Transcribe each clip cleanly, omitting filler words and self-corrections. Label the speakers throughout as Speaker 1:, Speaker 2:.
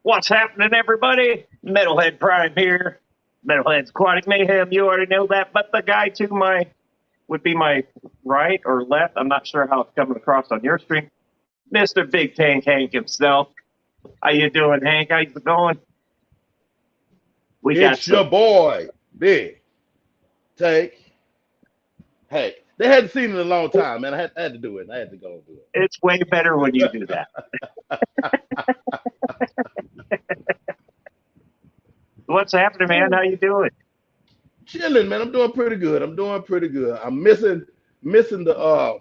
Speaker 1: What's happening, everybody? Metalhead Prime here. Metalhead's Aquatic Mayhem. You already know that, but the guy to my would be my right or left. I'm not sure how it's coming across on your stream. Mr. Big Tank Hank himself. How you doing, Hank? How's it going?
Speaker 2: It's your boy, Big Tank Hank. They hadn't seen it in a long time, man. I had to do it. I had to go do it.
Speaker 1: It's way better when you do that. What's happening, man? How you doing?
Speaker 2: Chilling, man. I'm doing pretty good. I'm missing the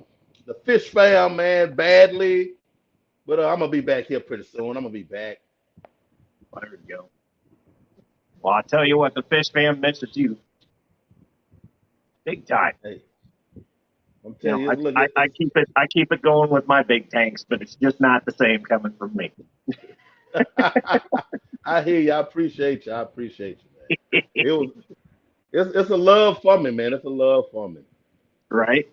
Speaker 2: fish fam, man, badly. But I'm gonna be back here pretty soon. I'm gonna be back.
Speaker 1: There we go. Well, I tell you what, the fish fam misses you big time.
Speaker 2: Hey, I'm telling you, look,
Speaker 1: I keep it going with my big tanks, but it's just not the same coming from me.
Speaker 2: I hear you. I appreciate you, man. It's a love for me, man. It's a love for me.
Speaker 1: Right.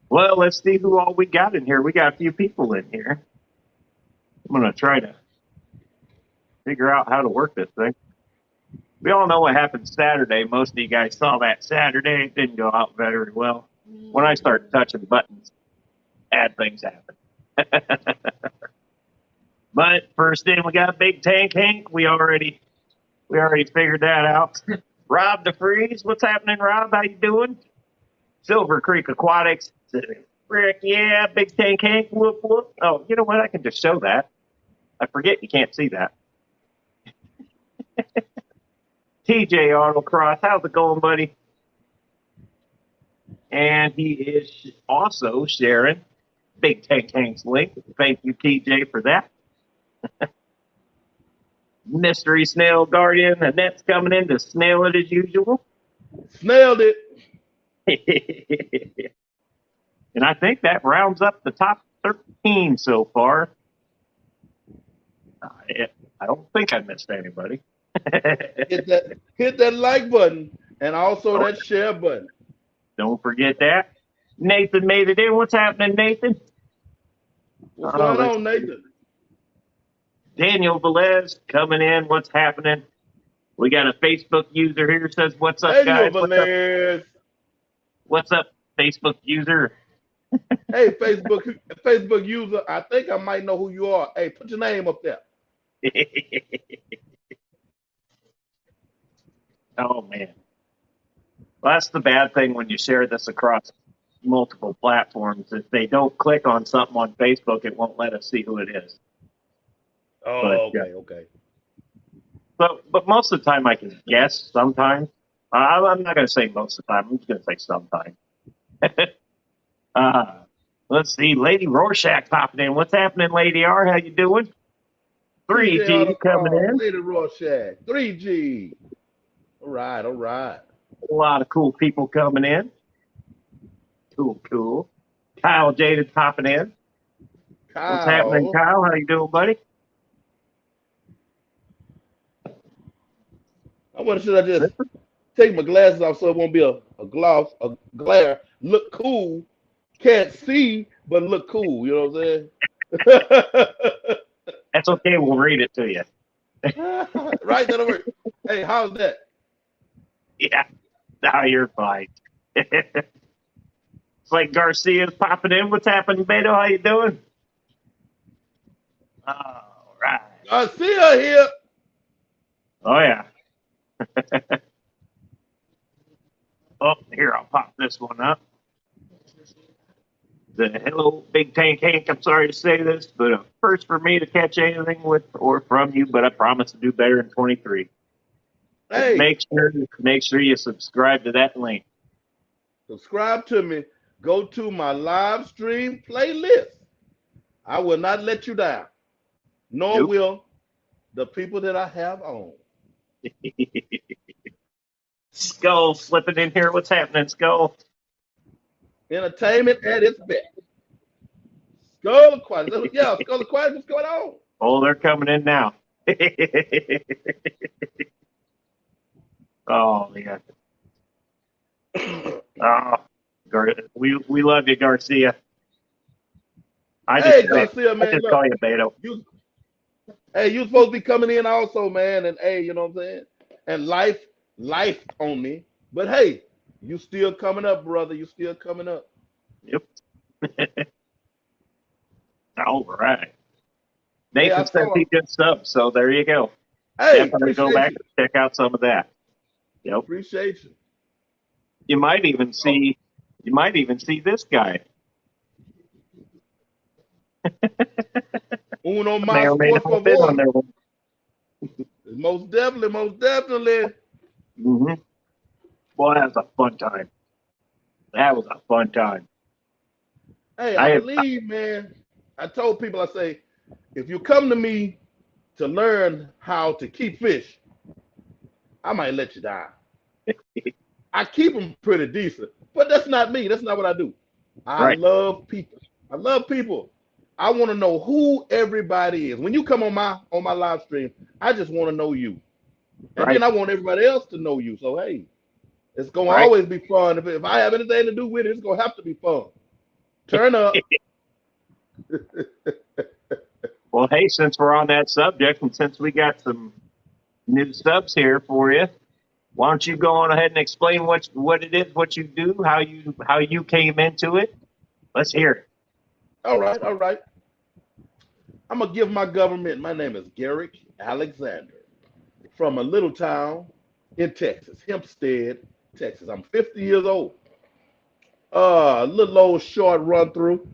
Speaker 1: Well, let's see who all we got in here. We got a few people in here. I'm going to try to figure out how to work this thing. We all know what happened Saturday. Most of you guys saw that Saturday. It didn't go out very well. When I start touching buttons, bad things happen. But first in, we got Big Tank Hank. We already figured that out. Rob DeFreeze, what's happening, Rob? How you doing? Silver Creek Aquatics. Rick, yeah, Big Tank Hank, whoop, whoop. Oh, you know what? I can just show that. I forget you can't see that. TJ Autocross, how's it going, buddy? And he is also sharing Big Tank Hank's link. Thank you, TJ, for that. Mystery Snail Guardian, Annette's coming in to snail it as usual.
Speaker 2: Snailed it.
Speaker 1: And I think that rounds up the top 13 so far. I don't think I missed anybody.
Speaker 2: hit that like button and also that share button.
Speaker 1: Don't forget that. Nathan made it in. What's happening, Nathan?
Speaker 2: What's going on, Nathan?
Speaker 1: Daniel Velez coming in. What's happening? We got a Facebook user here. Says, "What's up, guys?
Speaker 2: Velez.
Speaker 1: What's up, Facebook user?"
Speaker 2: Hey, Facebook user. I think I might know who you are. Hey, put your name up there.
Speaker 1: Oh man, well, that's the bad thing when you share this across multiple platforms. If they don't click on something on Facebook, it won't let us see who it is.
Speaker 2: Oh, okay.
Speaker 1: But most of the time I can guess sometimes. I'm not going to say most of the time. I'm just going to say sometimes. Let's see. Lady Rorschach popping in. What's happening, Lady R? How you doing? 3G coming in.
Speaker 2: Lady Rorschach. 3G. All right.
Speaker 1: A lot of cool people coming in. Cool. Kyle Jaded popping in.
Speaker 2: Kyle.
Speaker 1: What's happening, Kyle? How you doing, buddy?
Speaker 2: I wonder, should I just take my glasses off so it won't be a glare. Look cool. Can't see, but look cool. You know what I'm saying?
Speaker 1: That's okay. We'll read it to you.
Speaker 2: Right? That'll work. Hey, how's that?
Speaker 1: Yeah. Now you're fine. It's like Garcia's popping in. What's happening, Beto? How you doing? All right.
Speaker 2: Garcia here.
Speaker 1: Oh, yeah. Oh, here, I'll pop this one up. Hello, Big Tank Hank. I'm sorry to say this, but first for me to catch anything with or from you, but I promise to do better in 23.
Speaker 2: Hey,
Speaker 1: make sure you subscribe to that link.
Speaker 2: Subscribe to me. Go to my live stream playlist. I will not let you down. Nor will the people that I have on.
Speaker 1: Skull slipping in here. What's happening, Skull?
Speaker 2: Entertainment at its best. Skull Aquatics. Yeah, Skull Aquatics. What's going on?
Speaker 1: Oh, they're coming in now. Oh, yeah. Oh, we love you, Garcia.
Speaker 2: Garcia, man.
Speaker 1: I just call you Beto.
Speaker 2: Hey, you supposed to be coming in also, man. And hey, you know what I'm saying? And life on me. But hey, you still coming up, brother. You still coming up.
Speaker 1: Yep. All right.
Speaker 2: Hey, I
Speaker 1: Nathan says
Speaker 2: saw.
Speaker 1: he just subbed, so there you go.
Speaker 2: Hey,
Speaker 1: Definitely go
Speaker 2: appreciate
Speaker 1: back
Speaker 2: you.
Speaker 1: and check out some of that. Yep.
Speaker 2: Appreciate you.
Speaker 1: You might even
Speaker 2: Oh,
Speaker 1: see this guy.
Speaker 2: uno
Speaker 1: May
Speaker 2: más,
Speaker 1: or may
Speaker 2: por
Speaker 1: not have been on
Speaker 2: favor.
Speaker 1: there.
Speaker 2: Most definitely, most definitely.
Speaker 1: Mm-hmm. Well, that was a fun time. That was a fun time.
Speaker 2: Hey, I
Speaker 1: I have,
Speaker 2: believe, man. I told people, I say, if you come to me to learn how to keep fish, I might let you die. I keep them pretty decent, but that's not me. That's not what I do. I
Speaker 1: right,
Speaker 2: love people. I love people. I want to know who everybody is. When you come on my live stream, I just want to know you, and then
Speaker 1: right,
Speaker 2: I want everybody else to know you. So hey, it's gonna
Speaker 1: right.
Speaker 2: always be fun. If I have anything to do with it, it's gonna have to be fun. Turn up.
Speaker 1: Well, hey, since we're on that subject, and since we got some new subs here for you, why don't you go on ahead and explain what it is, what you do, how you came into it? Let's hear it.
Speaker 2: All right, all right. I'm gonna give my government. My name is Garrick Alexander from a little town in Texas, Hempstead, Texas. I'm 50 years old. A little old short run through.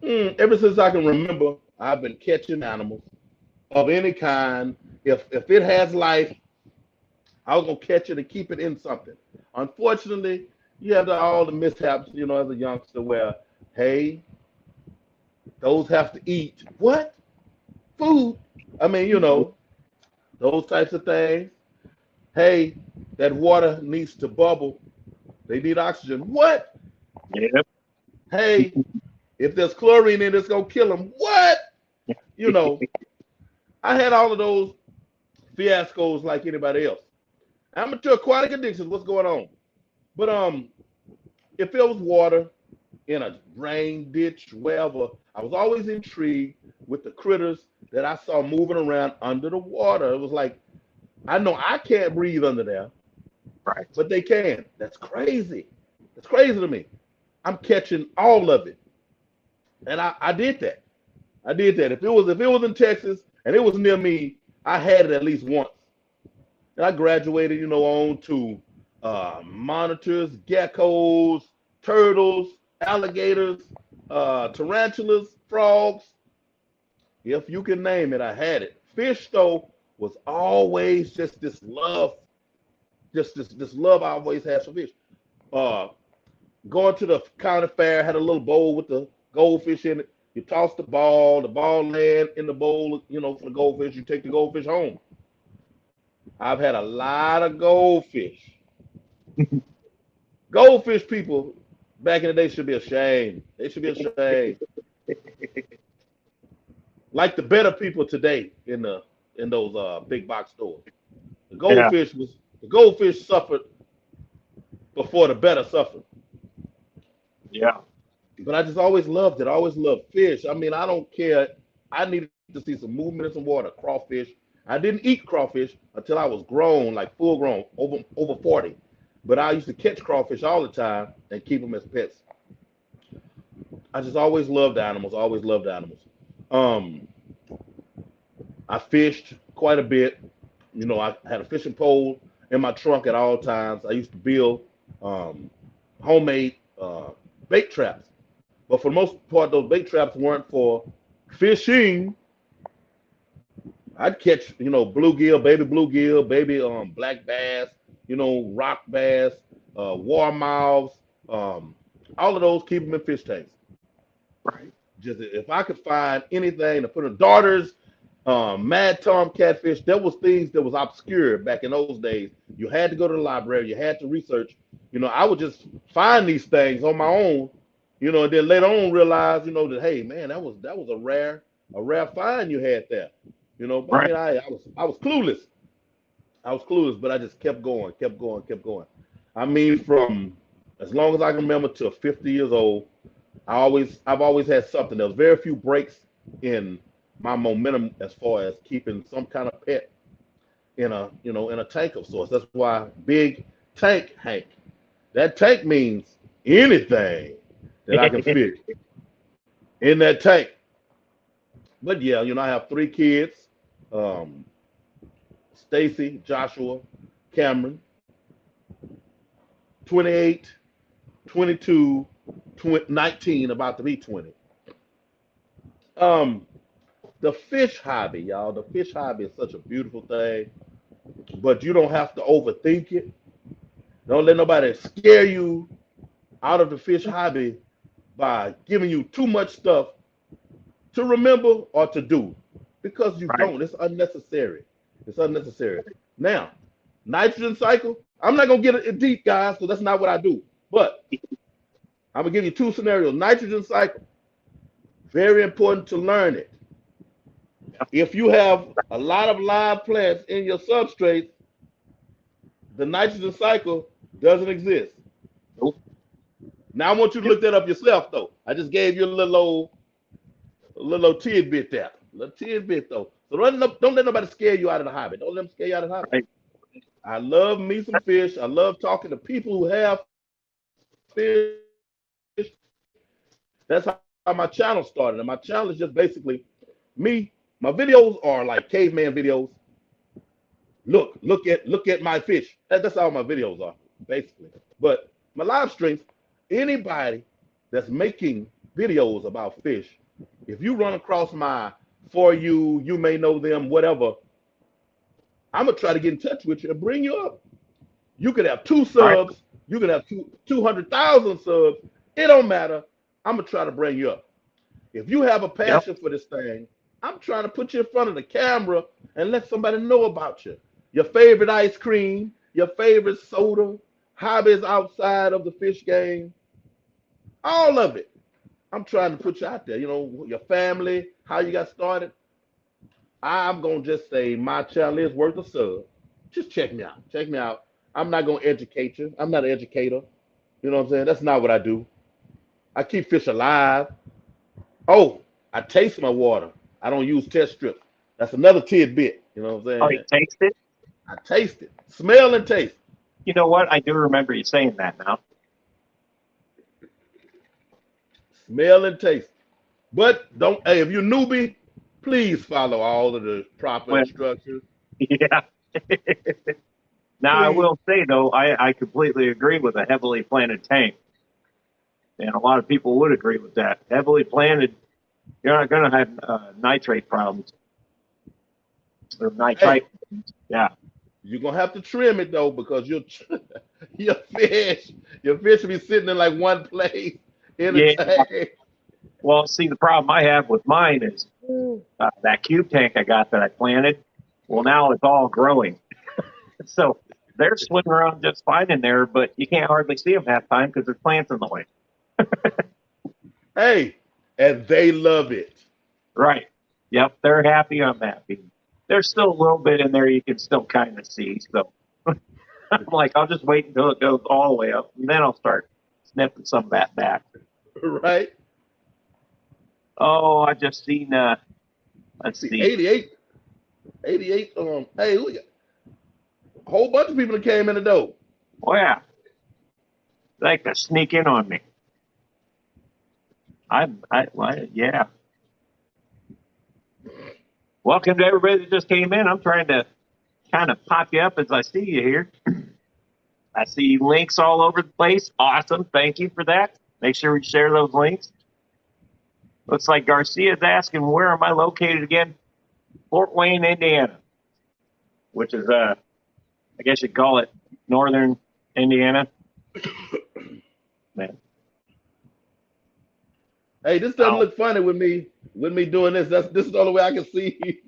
Speaker 2: Ever since I can remember, I've been catching animals of any kind. If it has life, I was gonna catch it and keep it in something. Unfortunately, you have all the mishaps, as a youngster, where hey, those have to eat what food. I mean, those types of things. Hey, that water needs to bubble. They need oxygen. What?
Speaker 1: Yep.
Speaker 2: Hey, if there's chlorine in it, it's gonna kill them. What? You know, I had all of those fiascos like anybody else. Amateur aquatic addictions, what's going on? But if it was water in a drain ditch, wherever, I was always intrigued with the critters that I saw moving around under the water. It was like, I know I can't breathe under there,
Speaker 1: Right.
Speaker 2: but they can. That's crazy. That's crazy to me. I'm catching all of it. And I did that. I did that. If it was in Texas and it was near me, I had it at least once. And I graduated, on to monitors, geckos, turtles, alligators, tarantulas, frogs. If you can name it, I had it. Fish though was always just this love, just this love I always had for fish. Uh, Going to the county fair, had a little bowl with the goldfish in it. You toss the ball land in the bowl, for the goldfish. You take the goldfish home. I've had a lot of goldfish. Goldfish people back in the day should be ashamed. They should be ashamed. Like the better people today in those big box stores. The
Speaker 1: Yeah.
Speaker 2: goldfish suffered before the better suffered.
Speaker 1: Yeah.
Speaker 2: But I just always loved it. I always loved fish. I mean, I don't care. I needed to see some movement in some water. Crawfish. I didn't eat crawfish until I was grown, like full grown, over 40. But I used to catch crawfish all the time and keep them as pets. I just always loved animals. Always loved animals. Um, I fished quite a bit. I had a fishing pole in my trunk at all times. I used to build um, homemade bait traps. But for the most part, those bait traps weren't for fishing. I'd catch, bluegill, baby black bass, rock bass, warmouths, um, all of those, keep them in fish tanks.
Speaker 1: Right.
Speaker 2: Just if I could find anything to put in darters, mad tom catfish, there was things that was obscure back in those days. You had to go to the library, you had to research. I would just find these things on my own, and then later on realize, that hey man, that was a rare find you had there. I
Speaker 1: Right.
Speaker 2: mean, I was clueless. I was clueless, but I just kept going, kept going, kept going. I mean, from as long as I can remember to 50 years old, I've always had something. There was very few breaks in my momentum as far as keeping some kind of pet in a in a tank of sorts. That's why big tank Hank. That tank means anything that I can fit in that tank. But yeah, I have 3 kids. Um, Stacy, Joshua, Cameron, 28, 22, 19, about to be 20. Um, the fish hobby, y'all. The fish hobby is such a beautiful thing, but you don't have to overthink it. Don't let nobody scare you out of the fish hobby by giving you too much stuff to remember or to do, because you
Speaker 1: Right.
Speaker 2: don't. It's unnecessary. It's unnecessary. Now, nitrogen cycle. I'm not gonna get it deep, guys, so that's not what I do. But I'm gonna give you 2 scenarios. Nitrogen cycle. Very important to learn it. If you have a lot of live plants in your substrate, the nitrogen cycle doesn't exist.
Speaker 1: Nope.
Speaker 2: Now I want you to look that up yourself, though. I just gave you a little tidbit there, a little tidbit though. So don't let nobody scare you out of the hobby. Don't let them scare you out of the hobby.
Speaker 1: Right.
Speaker 2: I love me some fish. I love talking to people who have fish. That's how my channel started. And my channel is just basically me. My videos are like caveman videos. Look at my fish. That's all my videos are, basically. But my live streams, anybody that's making videos about fish, if you run across my For You, you may know them, whatever, I'm gonna try to get in touch with you and bring you up. You could have 2
Speaker 1: Right.
Speaker 2: subs, you could have 200,000 subs. It don't matter. I'm gonna try to bring you up. If you have a
Speaker 1: Yep.
Speaker 2: passion for this thing, I'm trying to put you in front of the camera and let somebody know about you. Your favorite ice cream, your favorite soda, hobbies outside of the fish game, all of it. I'm trying to put you out there. Your family, how you got started. I'm gonna just say my channel is worth a sub. Just check me out. Check me out. I'm not gonna educate you. I'm not an educator. You know what I'm saying? That's not what I do. I keep fish alive. Oh, I taste my water. I don't use test strips. That's another tidbit. You know what I'm
Speaker 1: Oh, you
Speaker 2: saying?
Speaker 1: taste it?
Speaker 2: I taste it. Smell and taste.
Speaker 1: You know what? I do remember you saying that now.
Speaker 2: Smell and taste. But don't, hey, if you're newbie, please follow all of the proper
Speaker 1: Well,
Speaker 2: instructions.
Speaker 1: yeah. Now, I
Speaker 2: Please.
Speaker 1: will say, though, I completely agree with a heavily planted tank. And a lot of people would agree with that. Heavily planted, you're not going to have nitrate problems or
Speaker 2: Hey,
Speaker 1: nitrite. Yeah.
Speaker 2: you're gonna have to trim it though, because your fish, your fish will be sitting in like one place in a
Speaker 1: Yeah.
Speaker 2: tank.
Speaker 1: Well, see, the problem I have with mine is that cube tank I got that I planted. Well, now it's all growing. So they're swimming around just fine in there, but you can't hardly see them half the time because there's plants in the way.
Speaker 2: Hey, and they love it.
Speaker 1: Right. Yep. They're happy. I'm happy. There's still a little bit in there you can still kind of see. So I'm like, I'll just wait until it goes all the way up, and then I'll start snipping some of that back.
Speaker 2: Right?
Speaker 1: Oh, I just seen. Let's
Speaker 2: See,
Speaker 1: see.
Speaker 2: 88, 88. Hey, look, a whole bunch of people that came in the door.
Speaker 1: Oh yeah, they like to sneak in on me. Yeah. Welcome to everybody that just came in. I'm trying to kind of pop you up as I see you here. I see links all over the place. Awesome. Thank you for that. Make sure we share those links. Looks like Garcia's asking, where am I located again? Fort Wayne, Indiana, which is, I guess you'd call it northern Indiana. Man.
Speaker 2: Hey, this doesn't
Speaker 1: Oh,
Speaker 2: look funny with me doing this. This is the only way I can see.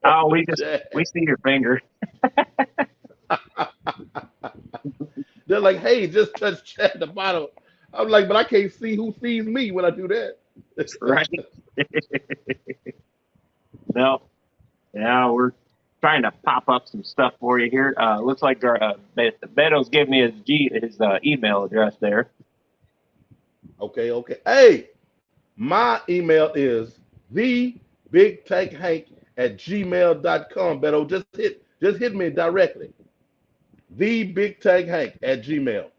Speaker 1: oh,
Speaker 2: Chat.
Speaker 1: we see your finger.
Speaker 2: They're like, hey, just touch chat at the bottom. I'm like, but I can't see who sees me when I do that.
Speaker 1: Right? No. Yeah, we're trying to pop up some stuff for you here. Looks like Beto's giving me his email address there.
Speaker 2: Okay. Hey, my email is bigtankhank@gmail.com. Beto, just hit me directly. Thebigtankhank@gmail.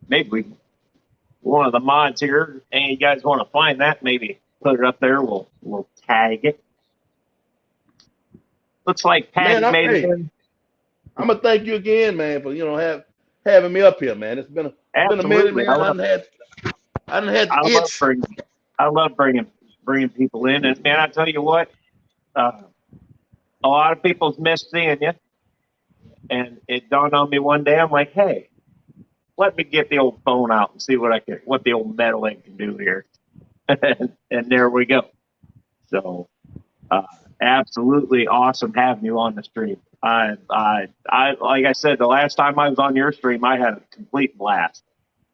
Speaker 1: Maybe one of the mods here, and you guys want to find that, maybe put it up there. We'll tag it. Looks like Patty
Speaker 2: Man,
Speaker 1: made it
Speaker 2: hey,
Speaker 1: in.
Speaker 2: I'm gonna thank you again, man, for having me up here, man. It's been a minute,
Speaker 1: Absolutely,
Speaker 2: man. I done had
Speaker 1: I
Speaker 2: the
Speaker 1: love
Speaker 2: itch.
Speaker 1: bringing I love bringing people in, and man, I tell you what, uh, a lot of people's missed seeing you, and it dawned on me one day. I'm like, hey, let me get the old phone out and see what the old metal egg can do here, and there we go. So, uh, absolutely awesome having you on the stream. I like I said, the last time I was on your stream, I had a complete blast.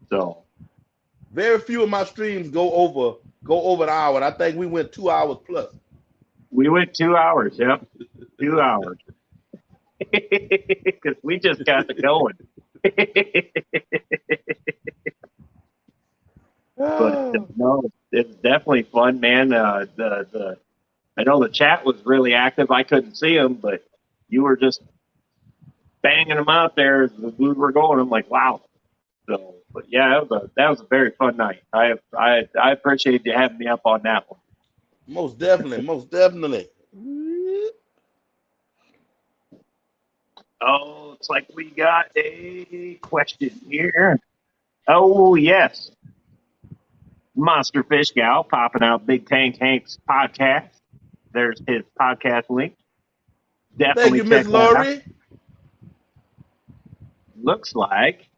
Speaker 1: So
Speaker 2: Very few of my streams go over an hour, and I think we went 2 hours plus.
Speaker 1: we went 2 hours. Yep, 2 hours because we just got it going. But no, it's definitely fun, man. The I know the chat was really active. I couldn't see them, but you were just banging them out there as we were going. I'm like, wow. So, but yeah, that was a very fun night. I appreciate you having me up on that one.
Speaker 2: Most definitely, most definitely.
Speaker 1: Oh, looks like we got a question here. Oh yes, Monster Fish Gal popping out Big Tank Hank's podcast. There's his podcast link.
Speaker 2: Thank
Speaker 1: Definitely
Speaker 2: you, Miss
Speaker 1: check that out.
Speaker 2: Laurie.
Speaker 1: Looks like.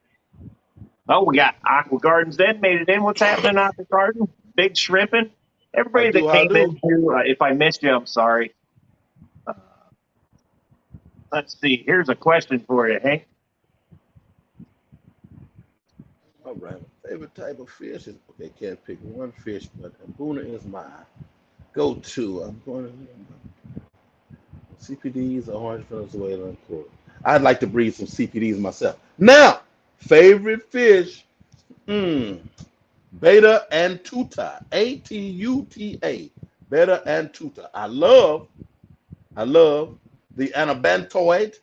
Speaker 1: Oh, we got Aqua Gardens then made it in. What's happening, Aqua Garden? Big shrimping.
Speaker 2: I
Speaker 1: Everybody that
Speaker 2: do, I
Speaker 1: came in
Speaker 2: do.
Speaker 1: too, if I missed you, I'm sorry. Uh, let's see. Here's a question for you, Hank.
Speaker 2: All right. Favorite type of fish is okay. Can't pick one fish, but Abuna is my go-to. I'm going to CPDs, orange Venezuela, and Coral. I'd like to breed some CPDs myself. Now, favorite fish, Beta Antuta, Atuta, Beta Antuta. I love the anabantoid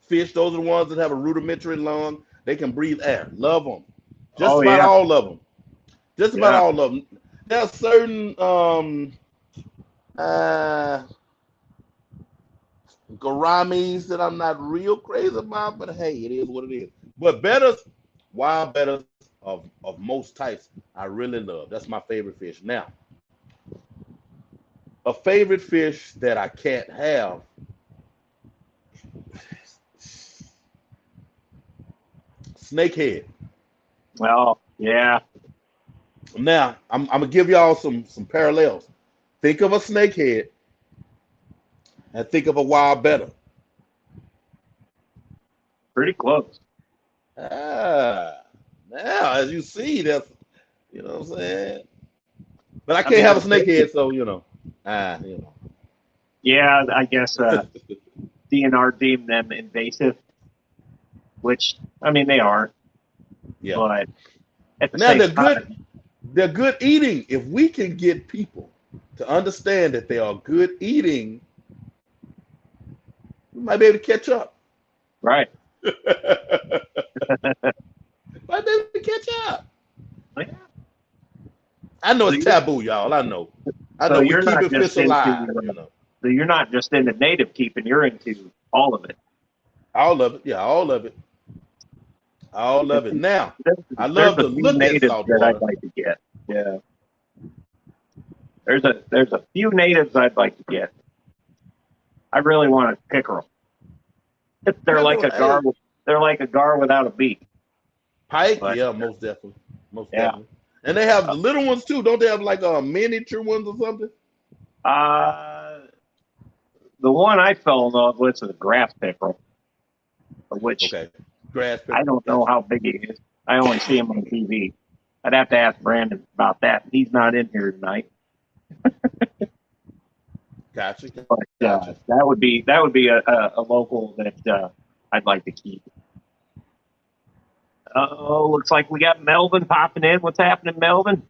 Speaker 2: fish. Those are the ones that have a rudimentary lung. They can breathe air. Love them. Just
Speaker 1: Oh
Speaker 2: about
Speaker 1: yeah,
Speaker 2: all of them. Just about
Speaker 1: yeah.
Speaker 2: all of them. There are certain uh, gouramis that I'm not real crazy about, but hey, it is what it is. But betters, wild betters of most types, I really love. That's my favorite fish. Now, a favorite fish that I can't have, snakehead.
Speaker 1: Well, yeah.
Speaker 2: Now, I'm gonna give y'all some parallels. Think of a snakehead and think of a wild better.
Speaker 1: Pretty close.
Speaker 2: Ah, now as you see, that's you know what I'm saying. But I
Speaker 1: I
Speaker 2: can't
Speaker 1: mean,
Speaker 2: have a
Speaker 1: they're basic.
Speaker 2: snakehead, so you know.
Speaker 1: Yeah, I guess DNR deemed them invasive, which I mean they are,
Speaker 2: Yeah.
Speaker 1: but at the
Speaker 2: Now
Speaker 1: same
Speaker 2: they're good.
Speaker 1: time,
Speaker 2: They're good eating. If we can get people to understand that they are good eating, we might be able to catch up.
Speaker 1: right?
Speaker 2: Might be able to catch up.
Speaker 1: Yeah.
Speaker 2: I know
Speaker 1: So
Speaker 2: it's
Speaker 1: you're
Speaker 2: taboo, y'all. I know. I
Speaker 1: so
Speaker 2: know. We
Speaker 1: you're
Speaker 2: keep
Speaker 1: not
Speaker 2: it
Speaker 1: just
Speaker 2: fish alive.
Speaker 1: into so you're not just into native keeping. You're into all of it.
Speaker 2: All of it. Yeah, all of it. All of it. Now,
Speaker 1: There's,
Speaker 2: I
Speaker 1: there's
Speaker 2: love
Speaker 1: a
Speaker 2: to
Speaker 1: few
Speaker 2: look at
Speaker 1: natives that I'd
Speaker 2: saltwater.
Speaker 1: like to get. Yeah, there's a few natives I'd like to get. I really want a pickerel. They're like
Speaker 2: Pickerel,
Speaker 1: a gar.
Speaker 2: hey,
Speaker 1: They're like a gar without a beak.
Speaker 2: pike.
Speaker 1: But
Speaker 2: Yeah, most definitely. Most
Speaker 1: yeah,
Speaker 2: definitely. And they have the little ones too. Don't they have like miniature ones or something?
Speaker 1: uh, the one I fell in love with is a grass pickerel, which
Speaker 2: Okay. Grass
Speaker 1: I
Speaker 2: pickerel.
Speaker 1: don't know
Speaker 2: Gotcha.
Speaker 1: how big he is. I only see him on TV. I'd have to ask Brandon about that. He's not in here tonight.
Speaker 2: Gotcha.
Speaker 1: But
Speaker 2: Gotcha.
Speaker 1: that would be a local that I'd like to keep. Oh, looks like we got Melvin popping in. What's happening, Melvin?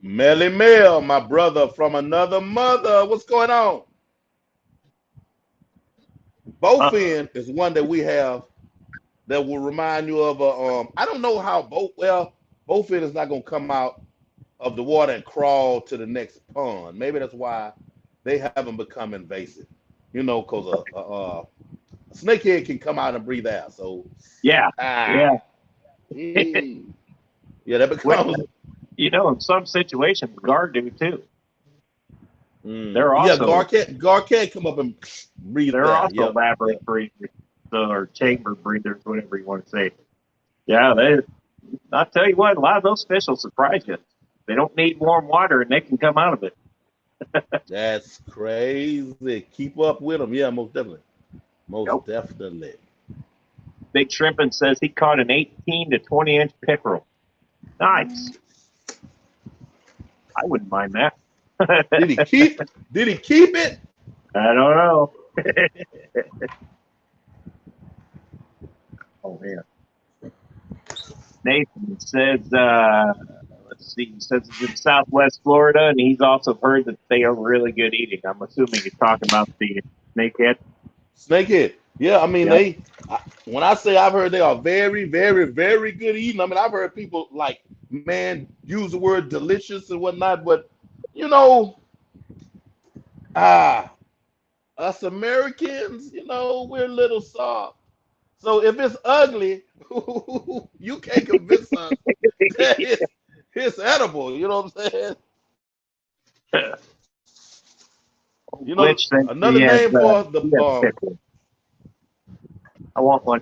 Speaker 2: Melly Mel, my brother from another mother. What's going on? Bowfin is one that we have that will remind you of a. I don't know how bowfin is not gonna come out of the water and crawl to the next pond. Maybe that's why they haven't become invasive. You know, because a snakehead can come out and breathe out. So
Speaker 1: Yeah, yeah.
Speaker 2: Yeah, that
Speaker 1: Well,
Speaker 2: becomes.
Speaker 1: you know, in some situations, guard do too. They're
Speaker 2: Yeah,
Speaker 1: also
Speaker 2: guard can't come up and breathe
Speaker 1: they're
Speaker 2: there.
Speaker 1: also labyrinth breathers, or chamber breathers, whatever you want to say. Yeah, I'll tell you what, a lot of those fish will surprise you. They don't need warm water, and they can come out of it.
Speaker 2: That's crazy. Keep up with them. Yeah, most definitely. Most
Speaker 1: Yep.
Speaker 2: definitely.
Speaker 1: Big Shrimpin says he caught an 18 to 20-inch pickerel. Nice. I wouldn't mind that.
Speaker 2: Did he keep it?
Speaker 1: I don't know. Oh man. Nathan says, let's see, he says he's in Southwest Florida, and he's also heard that they are really good eating. I'm assuming he's talking about the snakehead.
Speaker 2: Snakehead. Yeah, I mean
Speaker 1: Yep.
Speaker 2: when I say I've heard they are very, very, very good eating, I mean I've heard people like, man, use the word delicious and whatnot, but you know, us Americans, you know, we're a little soft. So if it's ugly, you can't convince us that it's edible. You know what I'm saying? You know,
Speaker 1: Glitch says
Speaker 2: another
Speaker 1: he has,
Speaker 2: name for
Speaker 1: he has pickles. I want one.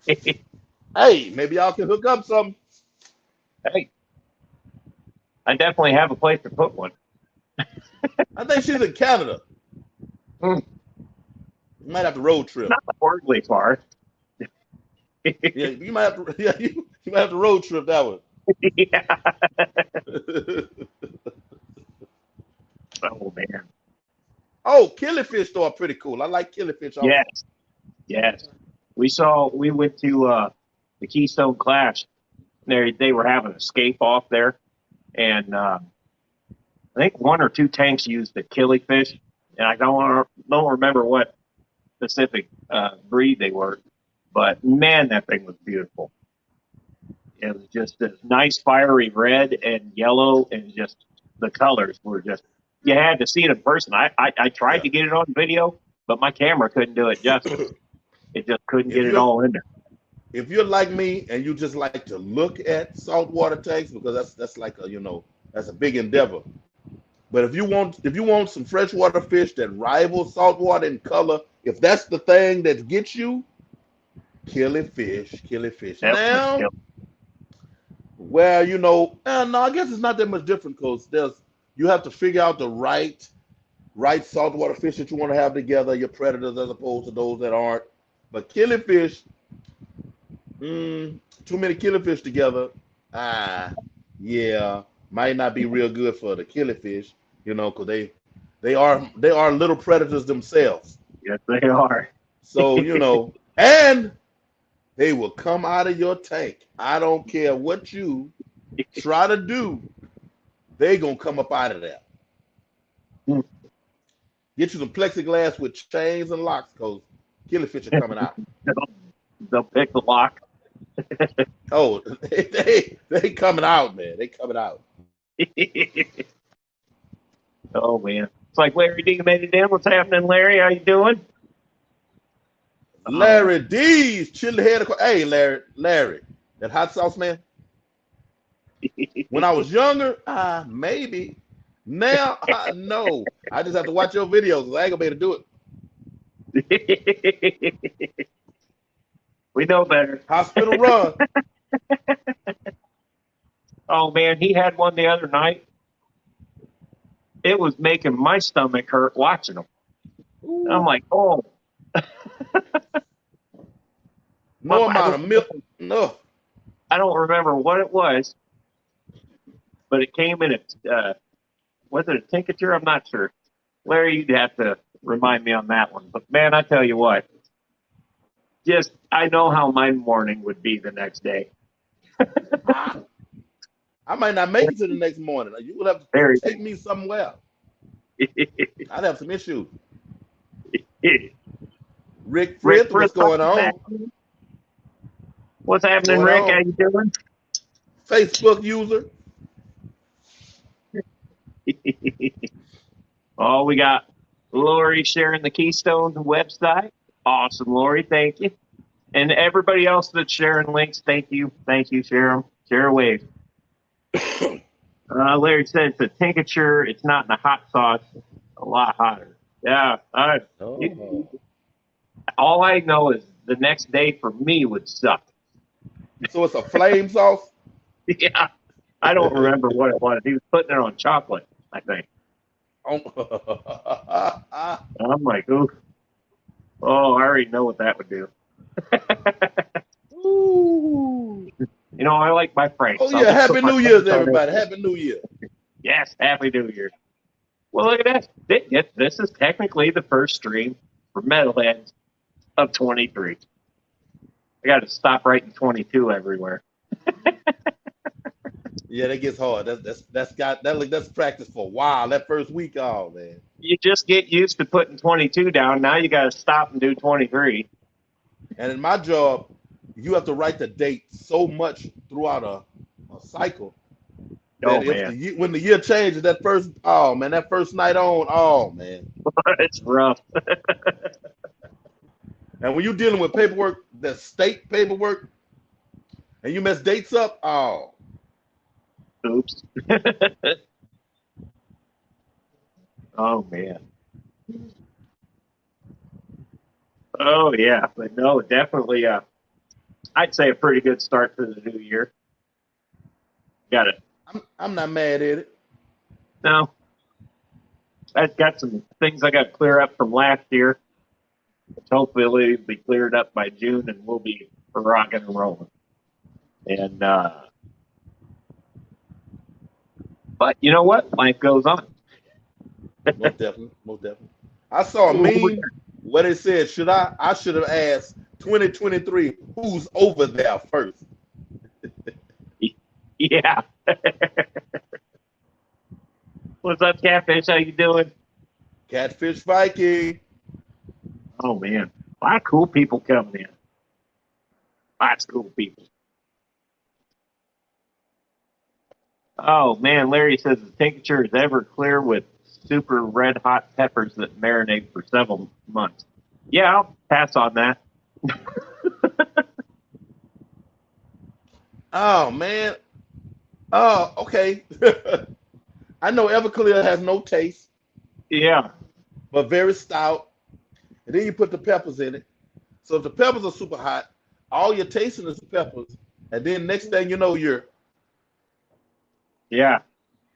Speaker 2: hey, maybe y'all can hook up something.
Speaker 1: Hey, I definitely have a place to put one.
Speaker 2: I think she's in Canada.
Speaker 1: Mm.
Speaker 2: You might have to road trip.
Speaker 1: Not horribly far.
Speaker 2: Yeah, you might have to. Yeah, you might have to road trip that one.
Speaker 1: Yeah. Oh man.
Speaker 2: Oh, killifish though are pretty cool. I like killifish also.
Speaker 1: Yes. Yes. We went to the Keystone Clash. They were having a scape off there, and I think one or two tanks used the killifish, and I don't remember what specific breed they were, but man, that thing was beautiful. It was just a nice fiery red and yellow, and just the colors were just, you had to see it in person. I tried
Speaker 2: Yeah.
Speaker 1: to get it on video, but my camera couldn't do it justice. It just couldn't get it all in there.
Speaker 2: If you're like me and you just like to look at saltwater tanks, because that's like a, you know, that's a big endeavor. But if you want some freshwater fish that rival saltwater in color, if that's the thing that gets you, killifish.
Speaker 1: Yep.
Speaker 2: Now, well, you know, no, I guess it's not that much different because you have to figure out the right saltwater fish that you want to have together, your predators as opposed to those that aren't. But killifish, too many killifish together, yeah, might not be real good for the killifish, you know, because they are little predators themselves.
Speaker 1: Yes, they are.
Speaker 2: So, you know, and they will come out of your tank. I don't care what you try to do, they gonna come up out of there. Get you some plexiglass with chains and locks, because killifish are coming out.
Speaker 1: They'll pick the lock.
Speaker 2: Oh, they coming out, man. They coming out.
Speaker 1: Oh man, it's like Larry D made it in. What's happening, Larry? How you doing?
Speaker 2: Larry D's chili head. Hey, Larry, that hot sauce man. When I was younger, maybe. Now, no. I just have to watch your videos. I ain't gonna be able to do
Speaker 1: it. We know better.
Speaker 2: Hospital run.
Speaker 1: Oh man, he had one the other night. It was making my stomach hurt watching them. I'm like, oh.
Speaker 2: No amount of milk. No.
Speaker 1: I don't remember what it was, but it came in was it a tincture? I'm not sure. Larry, you'd have to remind me on that one. But man, I tell you what, I know how my morning would be the next day.
Speaker 2: I, I might not make it to the next morning. You would have to
Speaker 1: Very.
Speaker 2: take me somewhere. I'd have some issues. Rick
Speaker 1: Rick
Speaker 2: Frith, what's
Speaker 1: Frith,
Speaker 2: going on?
Speaker 1: what's
Speaker 2: What's
Speaker 1: happening,
Speaker 2: going
Speaker 1: Rick? How
Speaker 2: on?
Speaker 1: you doing?
Speaker 2: Facebook user.
Speaker 1: Oh, we got Lori sharing the Keystone website. Awesome, Lori. Thank you. And everybody else that's sharing links, thank you. Thank you. Share them. Share away. Larry said it's a tincture. It's not in the hot sauce. A lot hotter. Yeah. All I know is the next day for me would suck.
Speaker 2: So it's a flame sauce?
Speaker 1: Yeah. I don't remember what it was. He was putting it on chocolate, I think. I'm like, ooh. Oh, I already know what that would do.
Speaker 2: Ooh.
Speaker 1: You know, I like my Franks.
Speaker 2: Oh, yeah. Happy New Year's, everybody. Happy New Year.
Speaker 1: Yes, Happy New Year. Well, look at that. This is technically the first stream for Metalheads of 23. I got to stop writing 22 everywhere.
Speaker 2: Yeah, that gets hard. That's practice for a while. That first week, oh man.
Speaker 1: You just get used to putting 22 down. Now you got to stop and do 23.
Speaker 2: And in my job, you have to write the date so much throughout a cycle that when the year changes, that first night on, oh man,
Speaker 1: it's rough.
Speaker 2: And when you're dealing with paperwork, the state paperwork, and you mess dates up, oh.
Speaker 1: Oops. Oh, man. Oh, yeah. But no, definitely, I'd say a pretty good start to the new year. Got it.
Speaker 2: I'm not mad at it.
Speaker 1: No. I've got some things I got to clear up from last year. Hopefully it'll be cleared up by June and we'll be rocking and rolling. And, but you know what? Life goes on.
Speaker 2: Most definitely. I saw a meme where it said, I should have asked 2023, who's over there first?
Speaker 1: Yeah. What's up, Catfish? How you doing?
Speaker 2: Catfish Viking.
Speaker 1: Oh, man. A lot of cool people coming in. Lots of cool people. Oh, man. Larry says the temperature is ever clear with super red hot peppers that marinate for several months. Yeah, I'll pass on that.
Speaker 2: Oh, man. Oh, okay. I know Everclear has no taste.
Speaker 1: Yeah.
Speaker 2: But very stout. And then you put the peppers in it. So if the peppers are super hot, all you're tasting is peppers. And then next thing you know,
Speaker 1: Yeah.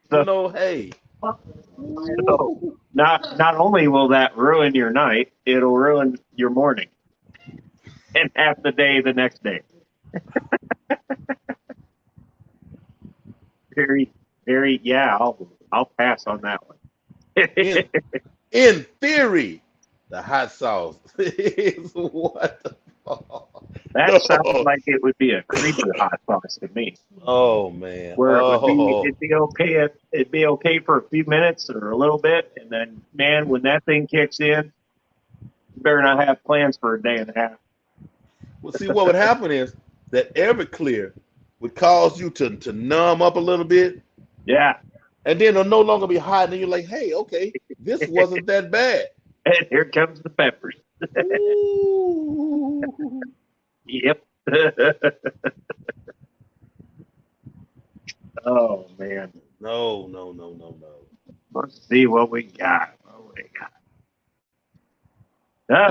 Speaker 2: So, hey.
Speaker 1: So not only will that ruin your night, it'll ruin your morning and half the day the next day. Very, yeah, I'll pass on that one.
Speaker 2: In theory, the hot sauce is what the fuck?
Speaker 1: That sounds like it would be a creeper hot sauce to me.
Speaker 2: Oh man.
Speaker 1: Where it'd be okay for a few minutes or a little bit, and then man, when that thing kicks in, you better not have plans for a day and a half.
Speaker 2: Well, see, what would happen is that Everclear would cause you to numb up a little bit.
Speaker 1: Yeah.
Speaker 2: And then it'll no longer be hot, and you're like, hey, okay, this wasn't that bad.
Speaker 1: And here comes the peppers. Yep. Oh, man.
Speaker 2: No.
Speaker 1: Let's see what we got.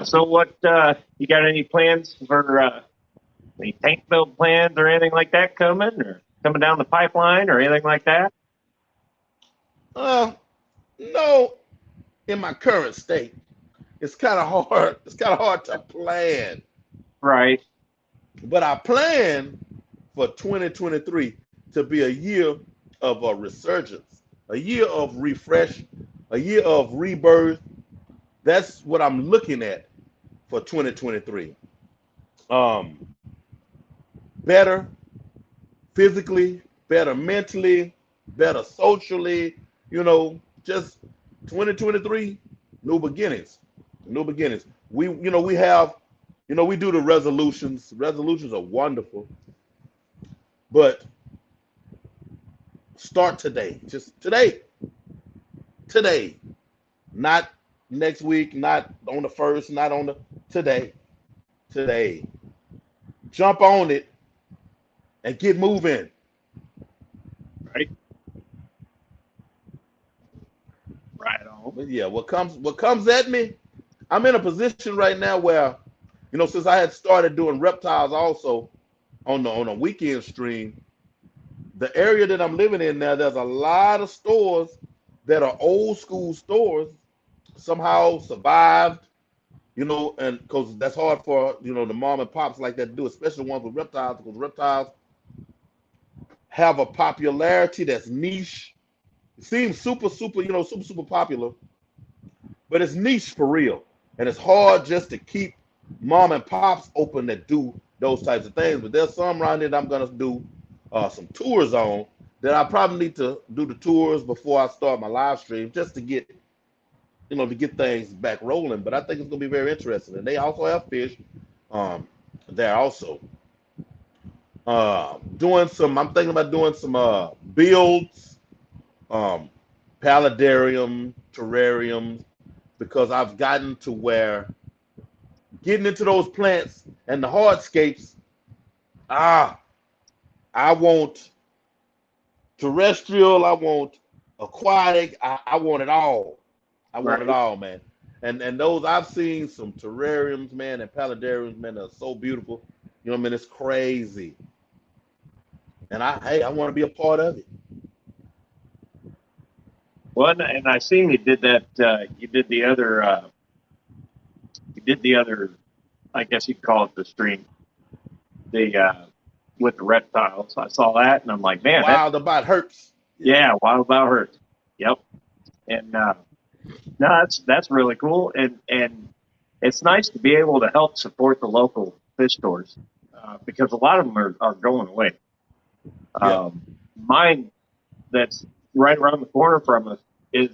Speaker 1: So what, you got any plans for any tank build plans or anything like that coming down the pipeline or anything like that?
Speaker 2: No, in my current state. It's kind of hard. It's kind of hard to plan.
Speaker 1: Right.
Speaker 2: But I plan for 2023 to be a year of a resurgence, a year of refresh, a year of rebirth. That's what I'm looking at for 2023. Better, physically, better mentally, better socially. You know, just 2023, new beginnings, new beginnings. We have, we do the resolutions. Resolutions are wonderful, but start today, just today, not next week, not on the first, not on the today. Jump on it and get moving.
Speaker 1: Right. Right on.
Speaker 2: But yeah, what comes at me, I'm in a position right now where, since I had started doing reptiles also on a weekend stream, the area that I'm living in now, there's a lot of stores that are old school stores, somehow survived, and because that's hard for, the mom and pops like that to do, especially ones with reptiles, because reptiles have a popularity that's niche. It seems super, super popular, but it's niche for real. And it's hard just to keep mom and pops open that do those types of things. But there's some around here that I'm going to do some tours on that I probably need to do the tours before I start my live stream just to get, to get things back rolling. But I think it's going to be very interesting. And they also have fish there also. I'm thinking about doing some builds, paludarium, terrariums, because I've gotten to where getting into those plants and the hardscapes, I want terrestrial, I want aquatic, I want it all. I want it all, man. And those, I've seen some terrariums, man, and paludariums, man, that are so beautiful. You know what I mean? It's crazy. And I want to be a part of it.
Speaker 1: Well, and I seen you did that. You did the other. I guess you'd call it the stream. With the reptiles. I saw that, and I'm like, man,
Speaker 2: Wild About Hertz.
Speaker 1: Yeah, Wild About Hertz. Yep. And no, that's really cool, and it's nice to be able to help support the local fish stores because a lot of them are going away. Mine that's right around the corner from us is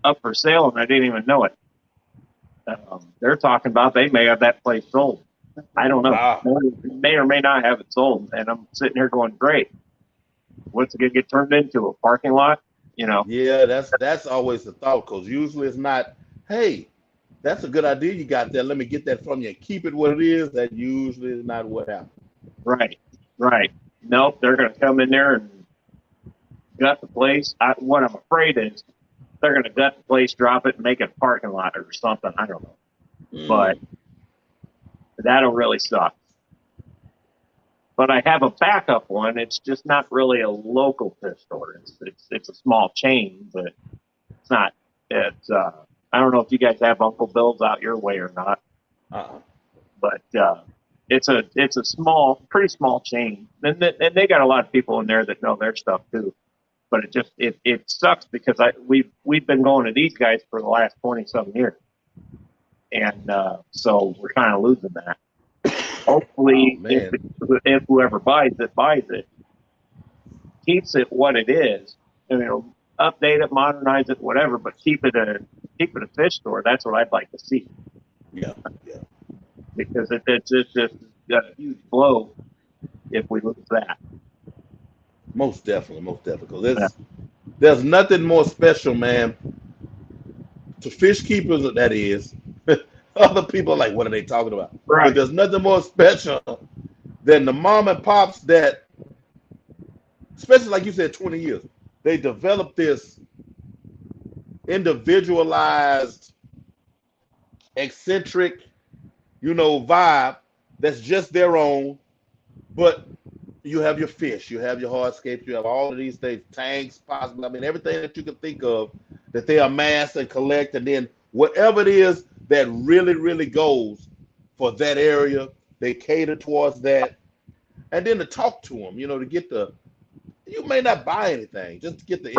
Speaker 1: up for sale, and I didn't even know it. They're talking about they may have that place sold. I don't know.
Speaker 2: Wow.
Speaker 1: May or may not have it sold, and I'm sitting here going, great. What's it going to get turned into? A parking lot?
Speaker 2: Yeah, that's always the thought, because usually it's not, hey, that's a good idea you got there. Let me get that from you and keep it what it is. That usually is not what happens.
Speaker 1: Right. Nope, they're going to come in there and gut the place. What I'm afraid is they're going to gut the place, drop it, and make it a parking lot or something. I don't know. But that'll really suck. But I have a backup one. It's just not really a local fish store. It's a small chain, but it's not. I don't know if you guys have Uncle Bill's out your way or not. But it's a small, pretty small chain, and they got a lot of people in there that know their stuff too. But it sucks because we've been going to these guys for the last 20-some years, and so we're kind of losing that. Hopefully, if whoever buys it, keeps it what it is, and update it, modernize it, whatever, but keep it a fish store. That's what I'd like to see.
Speaker 2: Yeah.
Speaker 1: Because it's just got a huge blow if we lose that.
Speaker 2: Most definitely. Because there's nothing more special, man, to fish keepers. That is, other people are like, what are they talking about?
Speaker 1: Right.
Speaker 2: But there's nothing more special than the mom and pops that, especially like you said, 20 years, they developed this individualized, eccentric, vibe that's just their own. But you have your fish, you have your hardscapes, you have all of these things, tanks, possibly. I mean, everything that you can think of that they amass and collect, and then whatever it is that really, really goes for that area, they cater towards that. And then to talk to them, to get you may not buy anything, just to get the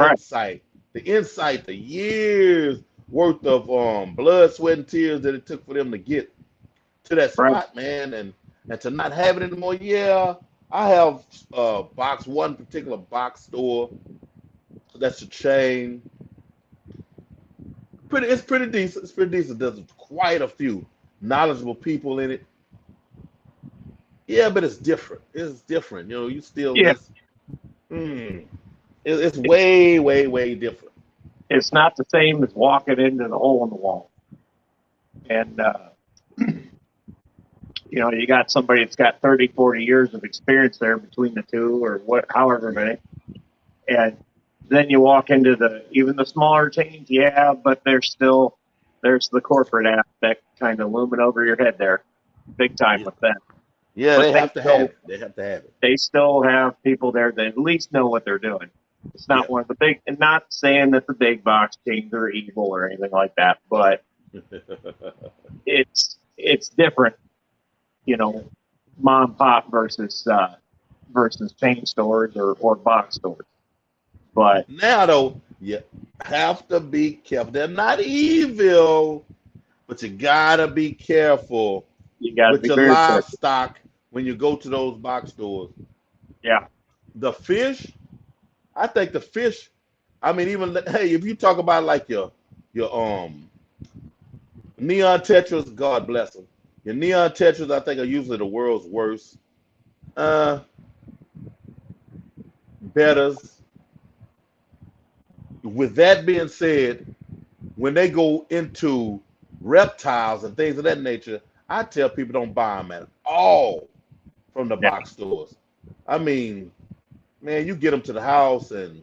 Speaker 2: insight, the years worth of blood, sweat, and tears that it took for them to get to that spot, man, and to not have it anymore. Yeah, I have one particular box store that's a chain. It's pretty decent. It's pretty decent. There's quite a few knowledgeable people in it. Yeah, but it's different. It's different. You know, you still
Speaker 1: Yeah,
Speaker 2: it's it's way, way, way different.
Speaker 1: it's not the same as walking into the hole in the wall. And you know, you got somebody that's got 30, 40 years of experience there between the two, or what, however many. And then you walk into even the smaller chains, yeah, but there's the corporate aspect kind of looming over your head there, big time
Speaker 2: Yeah,
Speaker 1: with them.
Speaker 2: yeah,
Speaker 1: But
Speaker 2: they have to have it. They have to have it.
Speaker 1: they still have people there that at least know what they're doing. It's
Speaker 2: Yeah.
Speaker 1: not one of the big, and not saying that the big box chains are evil or anything like that, but it's different, you know, mom and pop versus chain stores or box stores. But
Speaker 2: Now though, you have to be careful. They're not evil, but you gotta be careful
Speaker 1: you got to
Speaker 2: with
Speaker 1: be
Speaker 2: your
Speaker 1: very careful.
Speaker 2: livestock when you go to those box stores.
Speaker 1: Yeah,
Speaker 2: The fish, I think the fish. I mean, even hey, if you talk about like your neon tetras, God bless them. Your neon tetras, I think, are usually the world's worst. Uh, betters. With that being said, when they go into reptiles and things of that nature, I tell people don't buy them at all from the
Speaker 1: yeah,
Speaker 2: box stores. I mean, man, you get them to the house and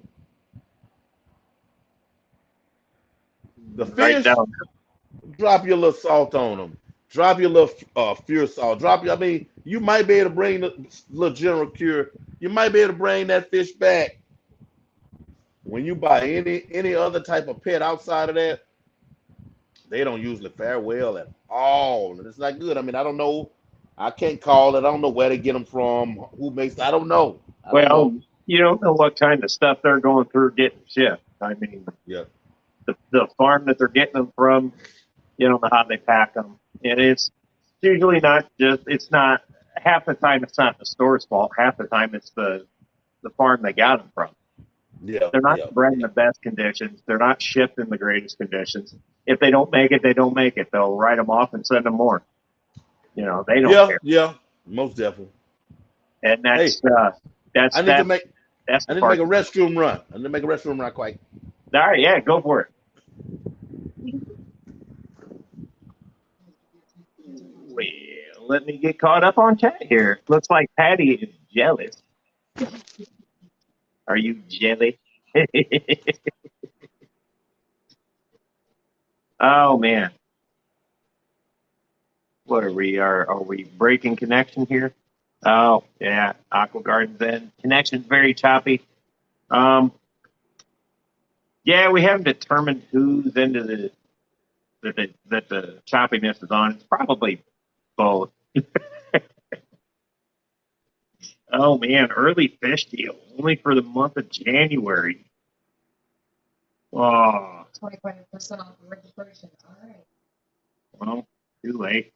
Speaker 2: the
Speaker 1: right
Speaker 2: fish,
Speaker 1: down.
Speaker 2: drop your little salt on them. Drop your little pure salt. I mean, you might be able to bring the little general cure. You might be able to bring that fish back. When you buy any other type of pet outside of that, they don't usually fare well at all. And it's not good. I mean, I don't know. I can't call it. I don't know where they get them from. Who makes? I don't know. I don't
Speaker 1: Well,
Speaker 2: know.
Speaker 1: you don't know what kind of stuff they're going through getting shipped. I mean,
Speaker 2: Yeah.
Speaker 1: the farm that they're getting them from, you don't know how they pack them, and it's usually not just. It's not half the time. It's not the store's fault. Half the time, it's the farm they got them from.
Speaker 2: Yeah.
Speaker 1: They're not
Speaker 2: Yeah.
Speaker 1: bred in
Speaker 2: Yeah.
Speaker 1: the best conditions. They're not shipped in the greatest conditions. If they don't make it, they don't make it. They'll write them off and send them more. You know, they don't
Speaker 2: Yeah.
Speaker 1: care.
Speaker 2: Yeah. Most definitely.
Speaker 1: And
Speaker 2: Hey,
Speaker 1: that's
Speaker 2: I need to
Speaker 1: that's
Speaker 2: make.
Speaker 1: that's
Speaker 2: I
Speaker 1: the
Speaker 2: need to make
Speaker 1: part.
Speaker 2: a restroom run. I need to make a restroom run quick.
Speaker 1: All right, yeah, go for it. Well, let me get caught up on chat here. Looks like Patty is jealous. Are you jelly? Oh man, what are we? Are we breaking connection here? Oh yeah, Aqua Garden's in. Connection's very choppy. Um, yeah, we haven't determined whose end of the choppiness is on. It's probably both. Oh man, early fish deal only for the month of January. Oh,
Speaker 3: 25% off the registration. All right.
Speaker 1: well, too late.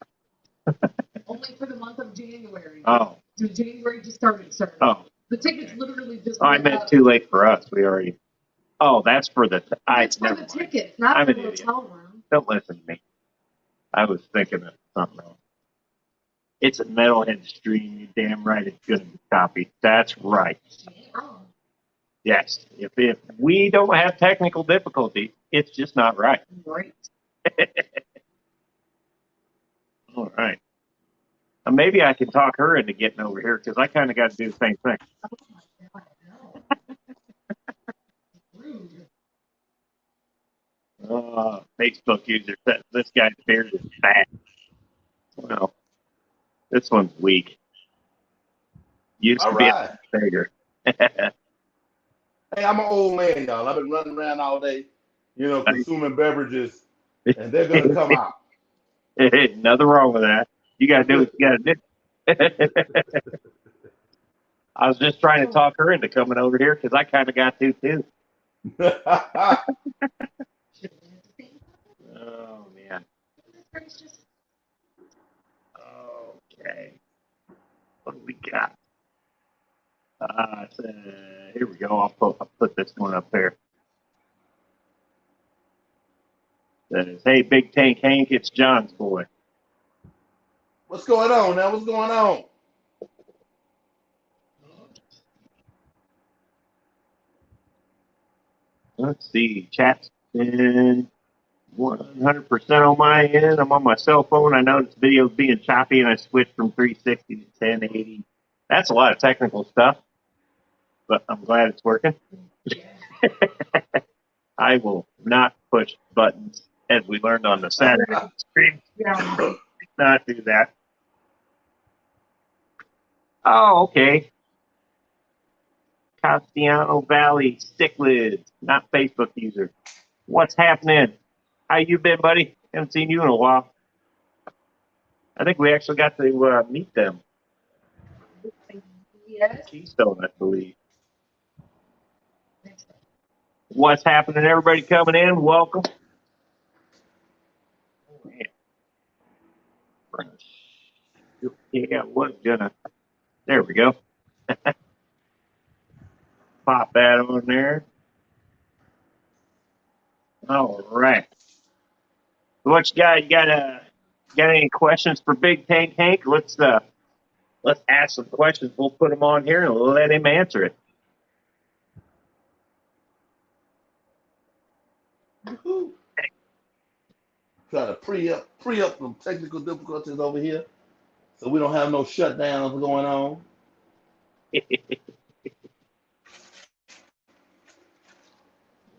Speaker 3: Only for the month of January.
Speaker 1: Oh,
Speaker 3: So January just started, sir.
Speaker 1: oh,
Speaker 3: The tickets literally just
Speaker 1: I
Speaker 3: went
Speaker 1: meant
Speaker 3: up.
Speaker 1: too late for us. We already. Oh, that's for the.
Speaker 3: It's for
Speaker 1: Never
Speaker 3: the
Speaker 1: mind.
Speaker 3: tickets, not
Speaker 1: I'm
Speaker 3: for
Speaker 1: an
Speaker 3: the
Speaker 1: idiot.
Speaker 3: hotel room.
Speaker 1: Don't listen to me. I was thinking of something else. It's a metalhead stream. You damn right it's going to be copied. That's right.
Speaker 3: She ain't wrong.
Speaker 1: Yes. If we don't have technical difficulty, it's just not right.
Speaker 3: Right.
Speaker 1: All right. Maybe I can talk her into getting over here because I kind of got to do the same thing.
Speaker 3: Oh my God, no. Rude.
Speaker 1: Facebook user says this guy's beard is fat. Well, this one's weak. Used
Speaker 2: All
Speaker 1: to be a
Speaker 2: right.
Speaker 1: bigger.
Speaker 2: Hey, I'm an old man, y'all. I've been running around all day, consuming beverages, and they're gonna come out.
Speaker 1: Nothing wrong with that. You got to do what you got to do. I was just trying to talk her into coming over here because I kind of got to too. Oh man. Okay. What do we got? Here we go. I'll put this one up there. Says, hey, Big Tank Hank, it's John's boy.
Speaker 2: What's going on now? What's going on?
Speaker 1: Let's see. Chat's been 100% on my end. I'm on my cell phone. I noticed video's being choppy, and I switched from 360 to 1080. That's a lot of technical stuff, but I'm glad it's working. I will not push buttons, as we learned on the Saturday stream. Not do that. Oh, okay. Castellano Valley Cichlids, not Facebook user. What's happening? How you been, buddy? Haven't seen you in a while. I think we actually got to meet them.
Speaker 3: Yes.
Speaker 1: Keystone, I believe. What's happening? Everybody coming in, welcome. Yeah, I was gonna. There we go. Pop that on there. All right. What you got? You got any questions for Big Tank Hank? Let's ask some questions. We'll put them on here and let him answer it.
Speaker 2: Try to pre up some technical difficulties over here, so we don't have no shutdowns going on.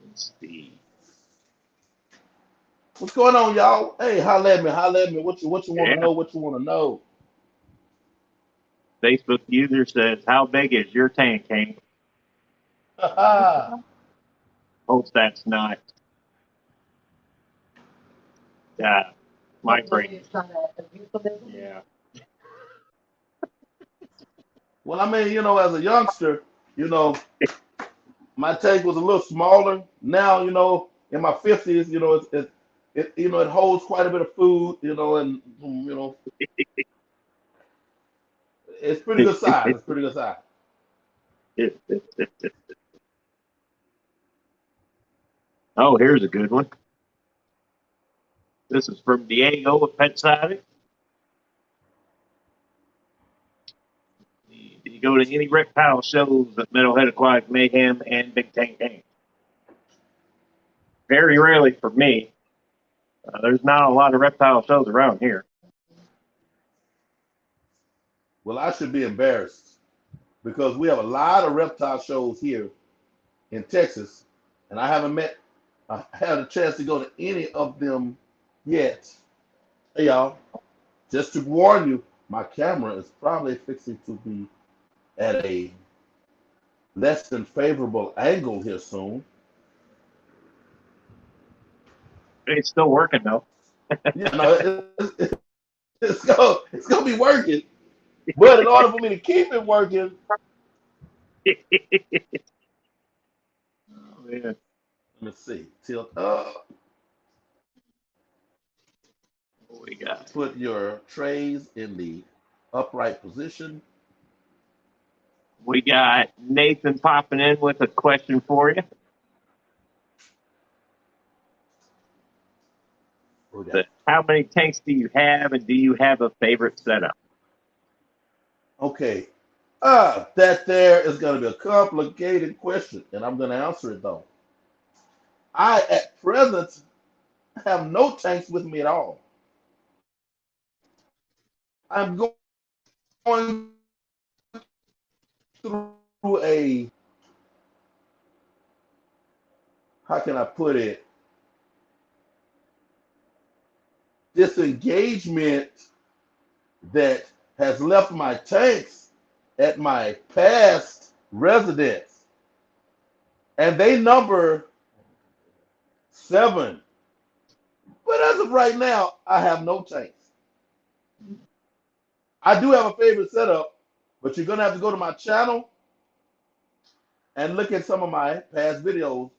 Speaker 1: Let's see.
Speaker 2: What's going on, y'all? Hey, holla at me. What you want to
Speaker 1: Yeah.
Speaker 2: know? What you want to know?
Speaker 1: Facebook user says, "How big is your tank, Hank?"
Speaker 2: Haha.
Speaker 1: Hope that's not my brain.
Speaker 3: It's not a euphemism.
Speaker 1: Yeah.
Speaker 2: Well, I mean, as a youngster, my tank was a little smaller. Now, in my 50s, it holds quite a bit of food, and it's pretty good size. It's pretty good size.
Speaker 1: Oh, here's a good one. This is from Diego at Pet Society. Do you go to any reptile shows at Metalhead Aquatic Mayhem and Big Tank Tank? Very rarely for me. There's not a lot of reptile shows around here.
Speaker 2: Well, I should be embarrassed because we have a lot of reptile shows here in Texas, and I haven't had a chance to go to any of them yet. Hey, y'all, just to warn you, my camera is probably fixing to be at a less than favorable angle here soon.
Speaker 1: It's still working though.
Speaker 2: It's gonna be working, but in order for me to keep it working,
Speaker 1: Oh, yeah.
Speaker 2: let's see, tilt up.
Speaker 1: What we got?
Speaker 2: Put your trays in the upright position.
Speaker 1: We got Nathan popping in with a question for you. How many tanks do you have, and do you have a favorite setup?
Speaker 2: Okay. That there is going to be a complicated question, and I'm going to answer it though. I, at present, have no tanks with me at all. I'm going through a, how can I put it, disengagement that has left my tanks at my past residence. And they number 7. But as of right now, I have no tanks. I do have a favorite setup, but you're going to have to go to my channel and look at some of my past videos.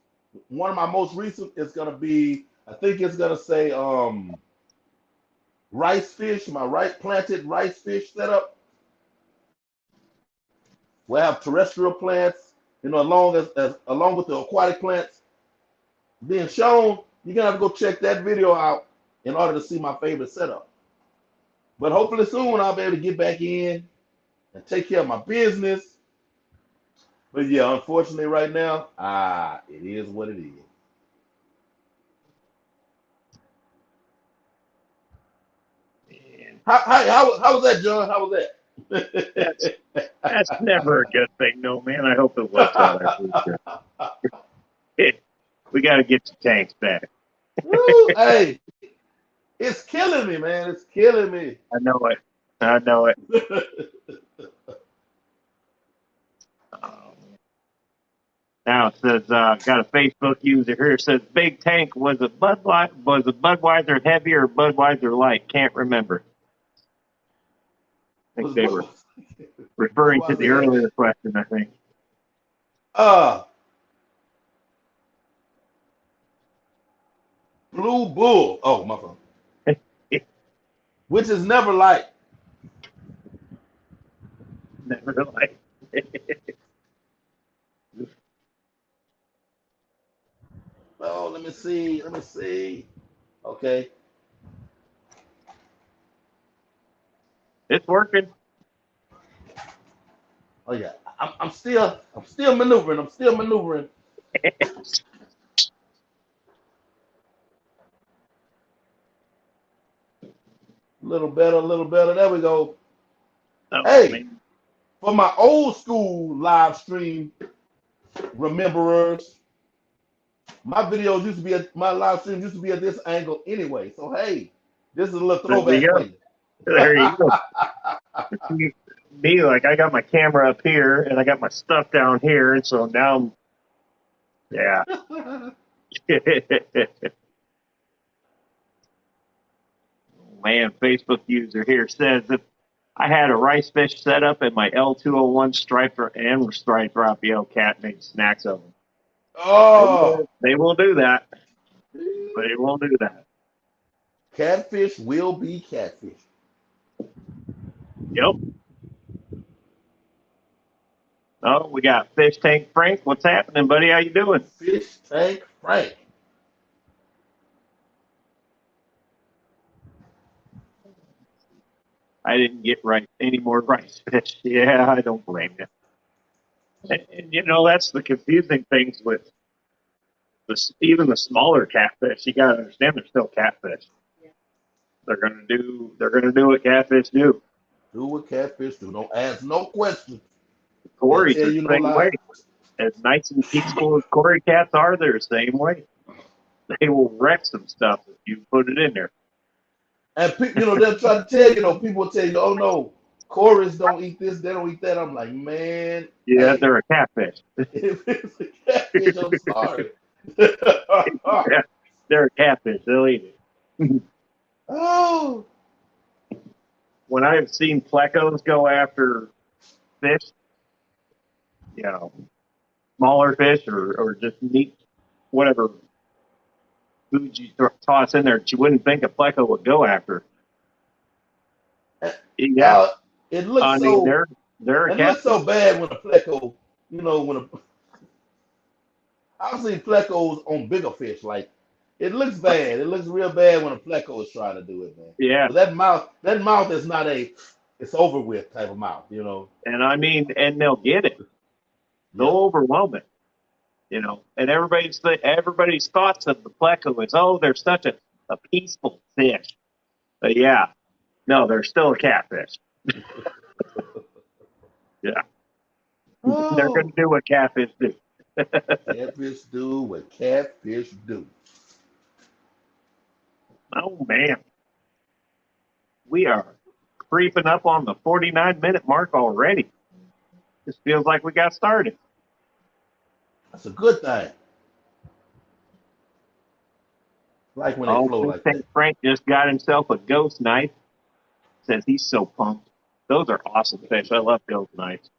Speaker 2: One of my most recent is going to be, I think it's going to say rice fish, my planted rice fish setup. We'll have terrestrial plants, along with the aquatic plants being shown. You're gonna have to go check that video out in order to see my favorite setup. But hopefully soon I'll be able to get back in and take care of my business. But yeah, unfortunately right now, it is what it is.
Speaker 1: Man,
Speaker 2: How was that, John? How was
Speaker 1: that's
Speaker 2: that?
Speaker 1: never a good thing, no man. I hope it works out every year. We got to get the tanks back.
Speaker 2: Woo, hey, it's killing me, man. It's killing me.
Speaker 1: I know it. I know it. Now it says, got a Facebook user here. It says, Big Tank was a Budweiser heavy or Budweiser light? Can't remember. I think they were referring to the earlier question. I think.
Speaker 2: Blue Bull. Oh, my phone. Which is never light.
Speaker 1: Never light.
Speaker 2: Oh, let me see. Let me see. Okay.
Speaker 1: It's working.
Speaker 2: Oh yeah. I'm still maneuvering. I'm still maneuvering. A little better, a little better. There we go.
Speaker 1: Oh,
Speaker 2: Hey,
Speaker 1: man.
Speaker 2: for my old school live stream rememberers, my live stream used to be at this angle anyway. So hey, this is a little
Speaker 1: There you
Speaker 2: throwback for
Speaker 1: go.
Speaker 2: you.
Speaker 1: There you go. Me, like I got my camera up here and I got my stuff down here, and so now, yeah. Man, Facebook user here says if I had a rice fish set up in my L201 striped rapio, cat made snacks of them.
Speaker 2: Oh,
Speaker 1: They will do that. They will do that.
Speaker 2: catfish will be catfish.
Speaker 1: Yep. Oh, we got Fish Tank Frank. What's happening, buddy? How you doing?
Speaker 2: Fish Tank Frank.
Speaker 1: I didn't get any more rice fish. Yeah, I don't blame you. And you know that's the confusing things with even the smaller catfish. You got to understand they're still catfish. They're gonna do what catfish do.
Speaker 2: Do what catfish do. Don't ask no questions. They'll
Speaker 1: Corey's
Speaker 2: tell
Speaker 1: the
Speaker 2: you no
Speaker 1: same way.
Speaker 2: lie.
Speaker 1: As nice and peaceful as Corey cats are, they're the same way. They will wreck some stuff if you put it in there.
Speaker 2: And they'll try to tell people will tell you, oh no, Chorus don't eat this, they don't eat that. I'm like, man,
Speaker 1: Yeah,
Speaker 2: hey,
Speaker 1: they're a catfish.
Speaker 2: if it's a catfish, I'm sorry.
Speaker 1: Yeah, they're a catfish. They'll eat it.
Speaker 2: Oh,
Speaker 1: When I have seen plecos go after fish, you know, smaller fish or just meat, whatever food you toss in there that you wouldn't think a pleco would go after. Yeah,
Speaker 2: it looks
Speaker 1: I mean
Speaker 2: so
Speaker 1: they're a
Speaker 2: it looks
Speaker 1: catfish.
Speaker 2: so bad when a pleco, I've seen plecos on bigger fish. Like it looks bad. It looks real bad when a pleco is trying to do it, man.
Speaker 1: Yeah,
Speaker 2: But that mouth is not it's over with type of mouth,
Speaker 1: and I mean, and they'll get it. They'll
Speaker 2: Yeah.
Speaker 1: overwhelm it. And everybody's thoughts of the pleco is, oh, they're such a peaceful fish. But yeah, no, they're still a catfish. Yeah, they're going
Speaker 2: Oh,
Speaker 1: to do what catfish do.
Speaker 2: catfish do what catfish do.
Speaker 1: Oh man, we are creeping up on the 49-minute mark already. This feels like we got started.
Speaker 2: That's a good thing. Like when they
Speaker 1: Oh,
Speaker 2: flow
Speaker 1: I
Speaker 2: like
Speaker 1: think
Speaker 2: that.
Speaker 1: Frank just got himself a ghost knife. Says he's so pumped. Those are awesome fish. I love ghost knives.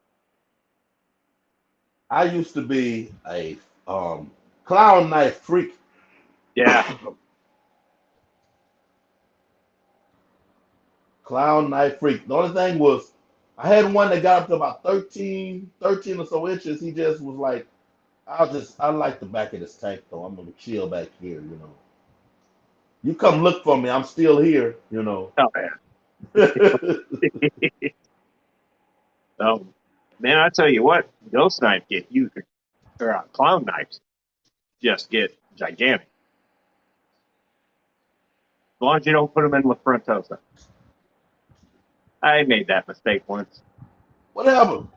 Speaker 2: I used to be a clown knife freak.
Speaker 1: Yeah,
Speaker 2: Clown knife freak. The only thing was I had one that got up to about 13 or so inches. He just was like, I like the back of this tank though. I'm gonna chill back here, you know. You come look for me, I'm still here, you know.
Speaker 1: Oh man. Man, I tell you what, ghost knife get huge, or clown knives just get gigantic. As long as you don't put them in with frontosa. I made that mistake once.
Speaker 2: What happened?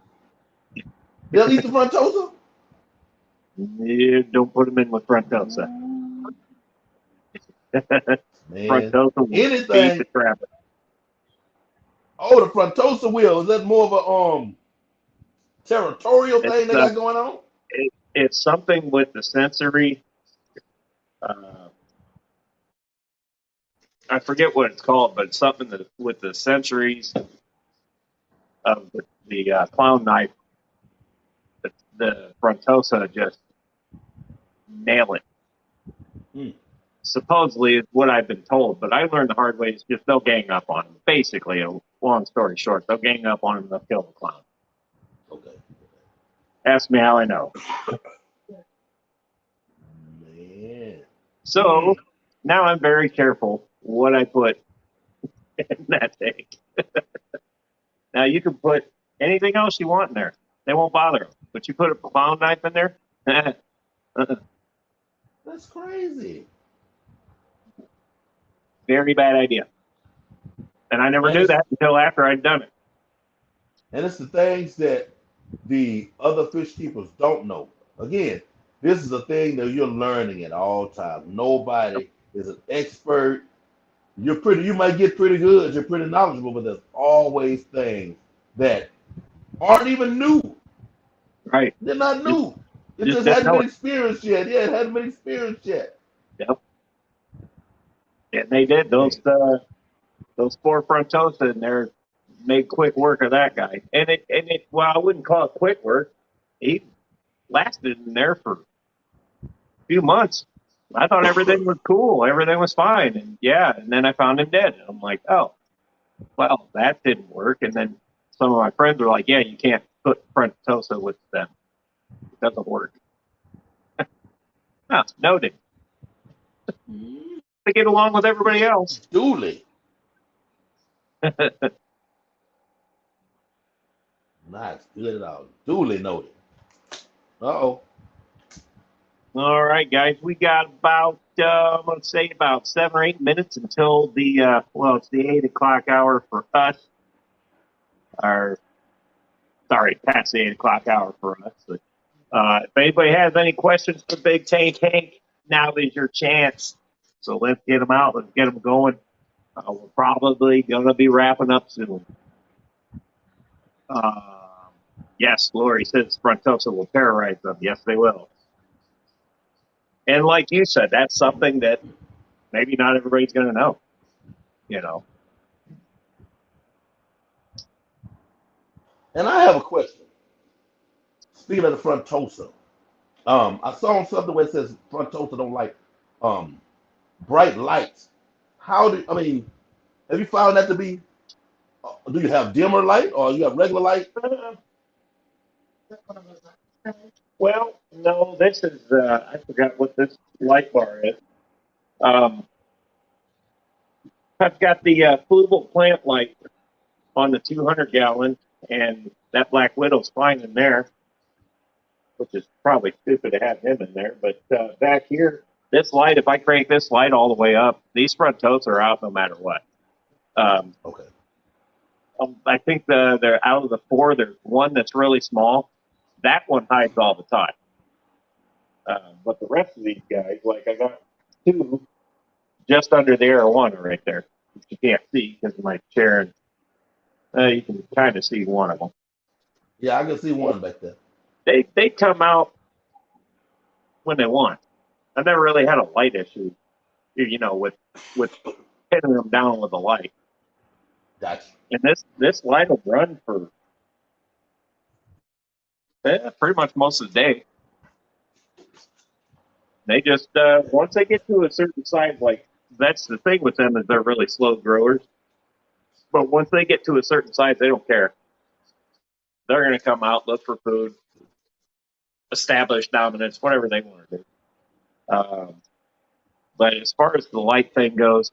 Speaker 2: They'll eat the frontosa?
Speaker 1: You don't put them in with frontosa.
Speaker 2: Man,
Speaker 1: Frontosa will beat the
Speaker 2: anything.
Speaker 1: crap.
Speaker 2: Oh, the frontosa will. Is that more of a territorial
Speaker 1: It's
Speaker 2: thing they got going on?
Speaker 1: it's something with the sensory. Uh, I forget what it's called, but it's something that with the sensories of the clown knife, the frontosa just nail it.
Speaker 2: Hmm.
Speaker 1: Supposedly is what I've been told, but I learned the hard way is just they'll gang up on him. Basically, a long story short, they'll gang up on him and they'll kill the clown.
Speaker 2: Okay.
Speaker 1: Ask me how I know.
Speaker 2: Man.
Speaker 1: So now I'm very careful what I put in that tank. Now you can put anything else you want in there; they won't bother them. But you put a clown knife in there,
Speaker 2: That's crazy.
Speaker 1: very bad idea. And I never
Speaker 2: And
Speaker 1: knew
Speaker 2: it's
Speaker 1: that until after I'd done it.
Speaker 2: and it's the things that the other fish keepers don't know. Again, this is a thing that you're learning at all times. Nobody is an expert. You might get pretty good, you're pretty knowledgeable, but there's always things that aren't even new.
Speaker 1: Right?
Speaker 2: They're not
Speaker 1: Just,
Speaker 2: new. It
Speaker 1: just
Speaker 2: just
Speaker 1: didn't
Speaker 2: hadn't
Speaker 1: know
Speaker 2: been
Speaker 1: it.
Speaker 2: experienced yet. Yeah, it hadn't been experienced yet.
Speaker 1: Yep. And they did
Speaker 2: Man.
Speaker 1: those four frontosa in there made quick work of that guy. And it well, I wouldn't call it quick work. He lasted in there for a few months. I thought everything was cool, everything was fine, and yeah, and then I found him dead. I'm like, oh, well, that didn't work. And then some of my friends were like, yeah, you can't put frontosa with them; it doesn't work. Huh, noted. To get along with everybody else.
Speaker 2: Dooley. Nice. Good it out. Duly noted. Uh-oh.
Speaker 1: All right, guys, we got about I'm going to say about 7 or 8 minutes until the it's the 8 o'clock hour for us. Or sorry, past the 8 o'clock hour for us. But, if anybody has any questions for Big Tank Hank, now is your chance. So let's get them out. Let's get them going. We're probably going to be wrapping up soon. Yes, Lori says Frontosa will terrorize them. Yes, they will. And like you said, that's something that maybe not everybody's going to know. You know.
Speaker 2: And I have a question. Speaking of the frontosa, I saw on something where it says frontosa don't like um bright lights. I mean, have you found that to be? Do you have dimmer light or you have regular light?
Speaker 1: Well, no, this is, I forgot what this light bar is. Um, I've got the Fluval plant light on the 200 gallon, and that Black Widow's fine in there, which is probably stupid to have him in there. But back here, this light, if I crank this light all the way up, these front toes are out no matter what. Um,
Speaker 2: Okay.
Speaker 1: I think they're out of the four, there's one that's really small. That one hides all the time. But the rest of these guys, like I got two just under the arowana right there, which you can't see because of my chair. And you can kind of see one of them.
Speaker 2: Yeah, I can see one back there.
Speaker 1: They come out when they want. I've never really had a light issue, with hitting them down with a light.
Speaker 2: Gotcha.
Speaker 1: And this light will run for pretty much most of the day. They just once they get to a certain size, like that's the thing with them is they're really slow growers. But once they get to a certain size, they don't care. They're going to come out, look for food, establish dominance, whatever they want to do. But as far as the light thing goes,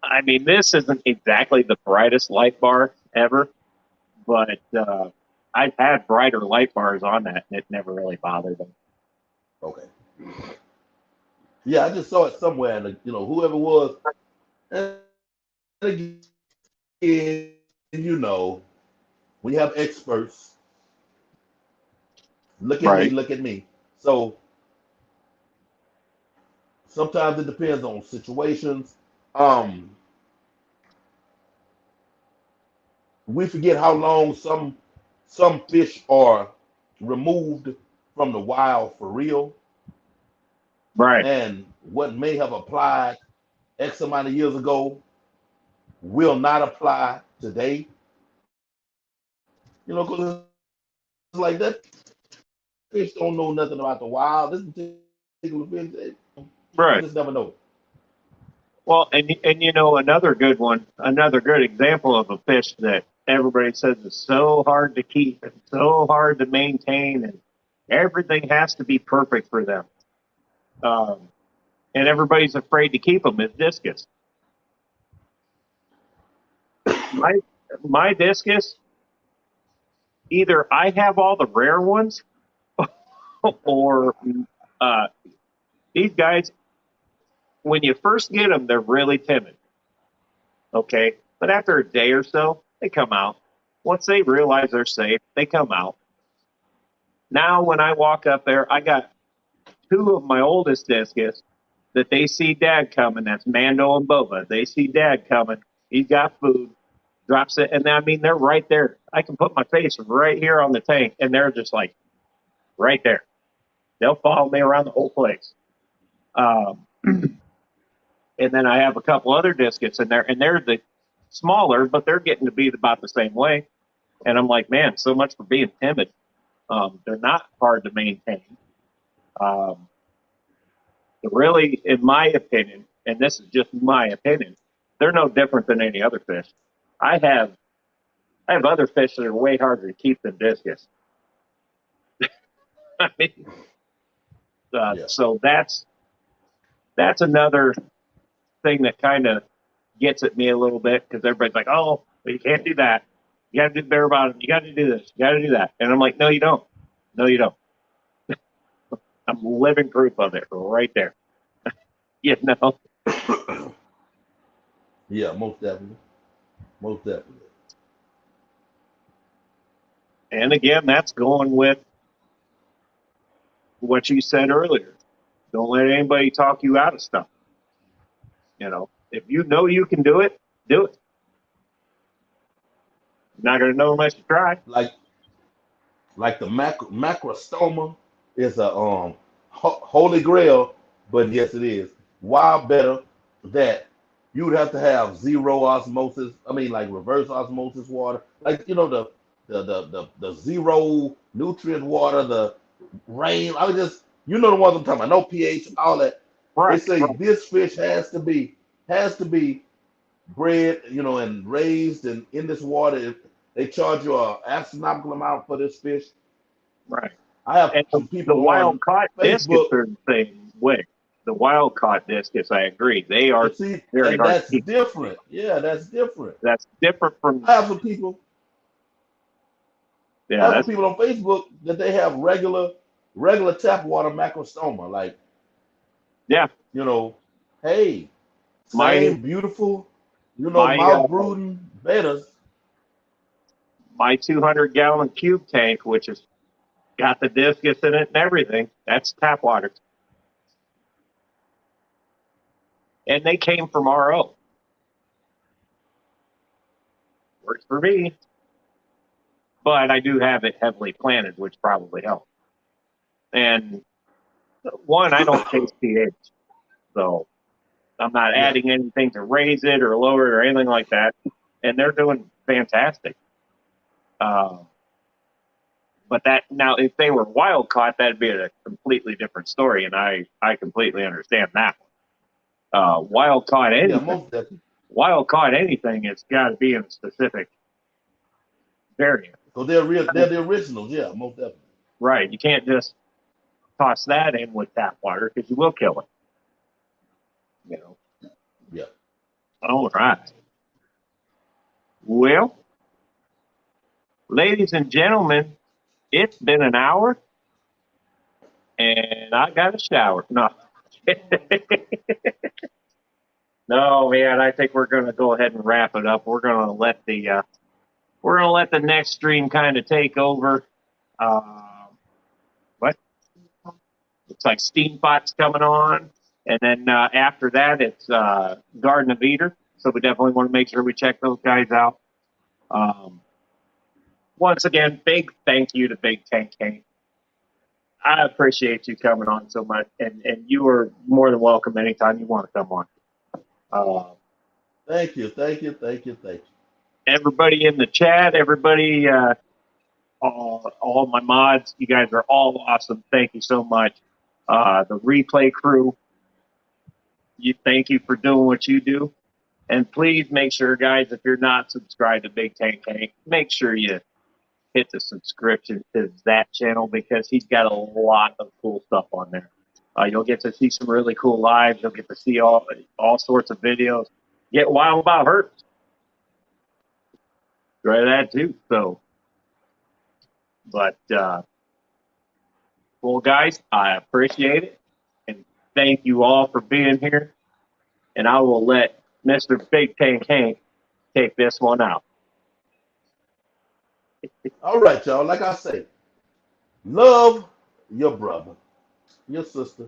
Speaker 1: I mean, this isn't exactly the brightest light bar ever, but I've had brighter light bars on that, and it never really bothered them.
Speaker 2: Okay. Yeah, I just saw it somewhere, and whoever it was, and again, we have experts. Look at me,
Speaker 1: Right.
Speaker 2: look at me. So sometimes it depends on situations. We forget how long some fish are removed from the wild for real,
Speaker 1: Right.
Speaker 2: and what may have applied X amount of years ago will not apply today. Because it's like that fish don't know nothing about the wild. This particular fish, you
Speaker 1: Right.
Speaker 2: just never know.
Speaker 1: Well, and another good one, another good example of a fish that everybody says is so hard to keep and so hard to maintain, and everything has to be perfect for them. Um, and everybody's afraid to keep them is discus. My my discus, either I have all the rare ones, or uh, these guys, when you first get them, they're really timid. Okay, but after a day or so, they come out. Once they realize they're safe, they come out. Now, when I walk up there, I got two of my oldest discus that they see dad coming. That's Mando and Boba. They see dad coming. He's got food, drops it, and I mean, they're right there. I can put my face right here on the tank, and they're just like right there. They'll follow me around the whole place. Um, and then I have a couple other discus in there, and they're the smaller, but they're getting to be about the same way. And I'm like, man, so much for being timid. They're not hard to maintain. Um, really, in my opinion, and this is just my opinion, they're no different than any other fish. I have other fish that are way harder to keep than discus. I mean,
Speaker 2: Yeah.
Speaker 1: so that's another thing that kind of gets at me a little bit because everybody's like, oh, well, you can't do that. You got to do bare bottom. You got to do this. You got to do that. And I'm like, no, you don't. No, you don't. I'm living proof of it right there. You know.
Speaker 2: Yeah, most definitely. Most definitely.
Speaker 1: And again, that's going with what you said earlier. Don't let anybody talk you out of stuff. If you know you can do it, do it. You're not going to know unless you try.
Speaker 2: Like the macrostoma is a holy grail, but yes, it is. Why better that you would have to have zero osmosis? I mean, like reverse osmosis water, like the zero nutrient water, the rain. I was just the ones I'm talking about. No pH, all that. They
Speaker 1: Right.
Speaker 2: say this fish has to be bred, and raised and in this water. If they charge you a astronomical amount for this fish.
Speaker 1: Right.
Speaker 2: I have
Speaker 1: And
Speaker 2: some
Speaker 1: the
Speaker 2: people
Speaker 1: wild
Speaker 2: on
Speaker 1: caught discus
Speaker 2: Facebook,
Speaker 1: are the same way. The wild caught discus, I agree. They are
Speaker 2: and see,
Speaker 1: very
Speaker 2: and
Speaker 1: hard to
Speaker 2: that's
Speaker 1: keep.
Speaker 2: different. Yeah, that's different.
Speaker 1: That's different from,
Speaker 2: I have some people. I
Speaker 1: yeah,
Speaker 2: have some
Speaker 1: that's,
Speaker 2: people on Facebook that they have regular tap water macrostoma. Like,
Speaker 1: yeah.
Speaker 2: you know, hey,
Speaker 1: My,
Speaker 2: same beautiful,
Speaker 1: my,
Speaker 2: mouth brooding bettas.
Speaker 1: my 200-gallon cube tank, which has got the discus in it and everything, that's tap water. And they came from RO. Works for me. But I do have it heavily planted, which probably helps. And one, I don't taste pH. So I'm not
Speaker 2: Yeah,
Speaker 1: adding anything to raise it or lower it or anything like that. And they're doing fantastic. Uh, but that now, if they were wild caught, that'd be a completely different story. And I completely understand that one.
Speaker 2: yeah, most definitely.
Speaker 1: Wild caught anything, it's got to be in a specific variant.
Speaker 2: Because they're the originals, yeah, most definitely.
Speaker 1: Right. You can't just toss that in with tap water because you will kill it. You know.
Speaker 2: Yeah.
Speaker 1: All right. Well, ladies and gentlemen, it's been an hour, and I got a shower. No. No, man. I think we're going to go ahead and wrap it up. We're going to let the next stream kind of take over. What? Looks like Steam Pot's coming on, and then after that, it's Garden of Eater. So we definitely want to make sure we check those guys out. Once again, big thank you to Big Tank King. I appreciate you coming on so much, and you are more than welcome anytime you want to come on.
Speaker 2: Thank you.
Speaker 1: Everybody in the chat, everybody, all my mods, you guys are all awesome. Thank you so much. The replay crew, thank you for doing what you do. And please make sure, guys, if you're not subscribed to Big Tank Tank, make sure you hit the subscription to that channel because he's got a lot of cool stuff on there. You'll get to see some really cool lives. You'll get to see all sorts of videos. Get wild about hurt. Try that too. So, but well, guys, I appreciate it, and thank you all for being here. And I will let Mr. Big Tank Hank take this one out.
Speaker 2: All right, y'all. Like I say, love your brother, your sister.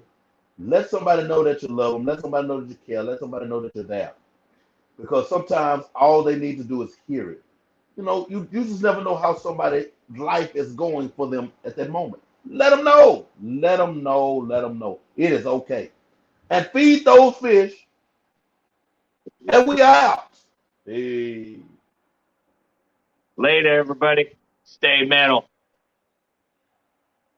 Speaker 2: Let somebody know that you love them. Let somebody know that you care. Let somebody know that you're there. Because sometimes all they need to do is hear it. You know, you just never know how somebody's life is going for them at that moment. Let them know. Let them know. Let them know. It is okay. And feed those fish. And we out. Hey.
Speaker 1: Later, everybody. Stay metal.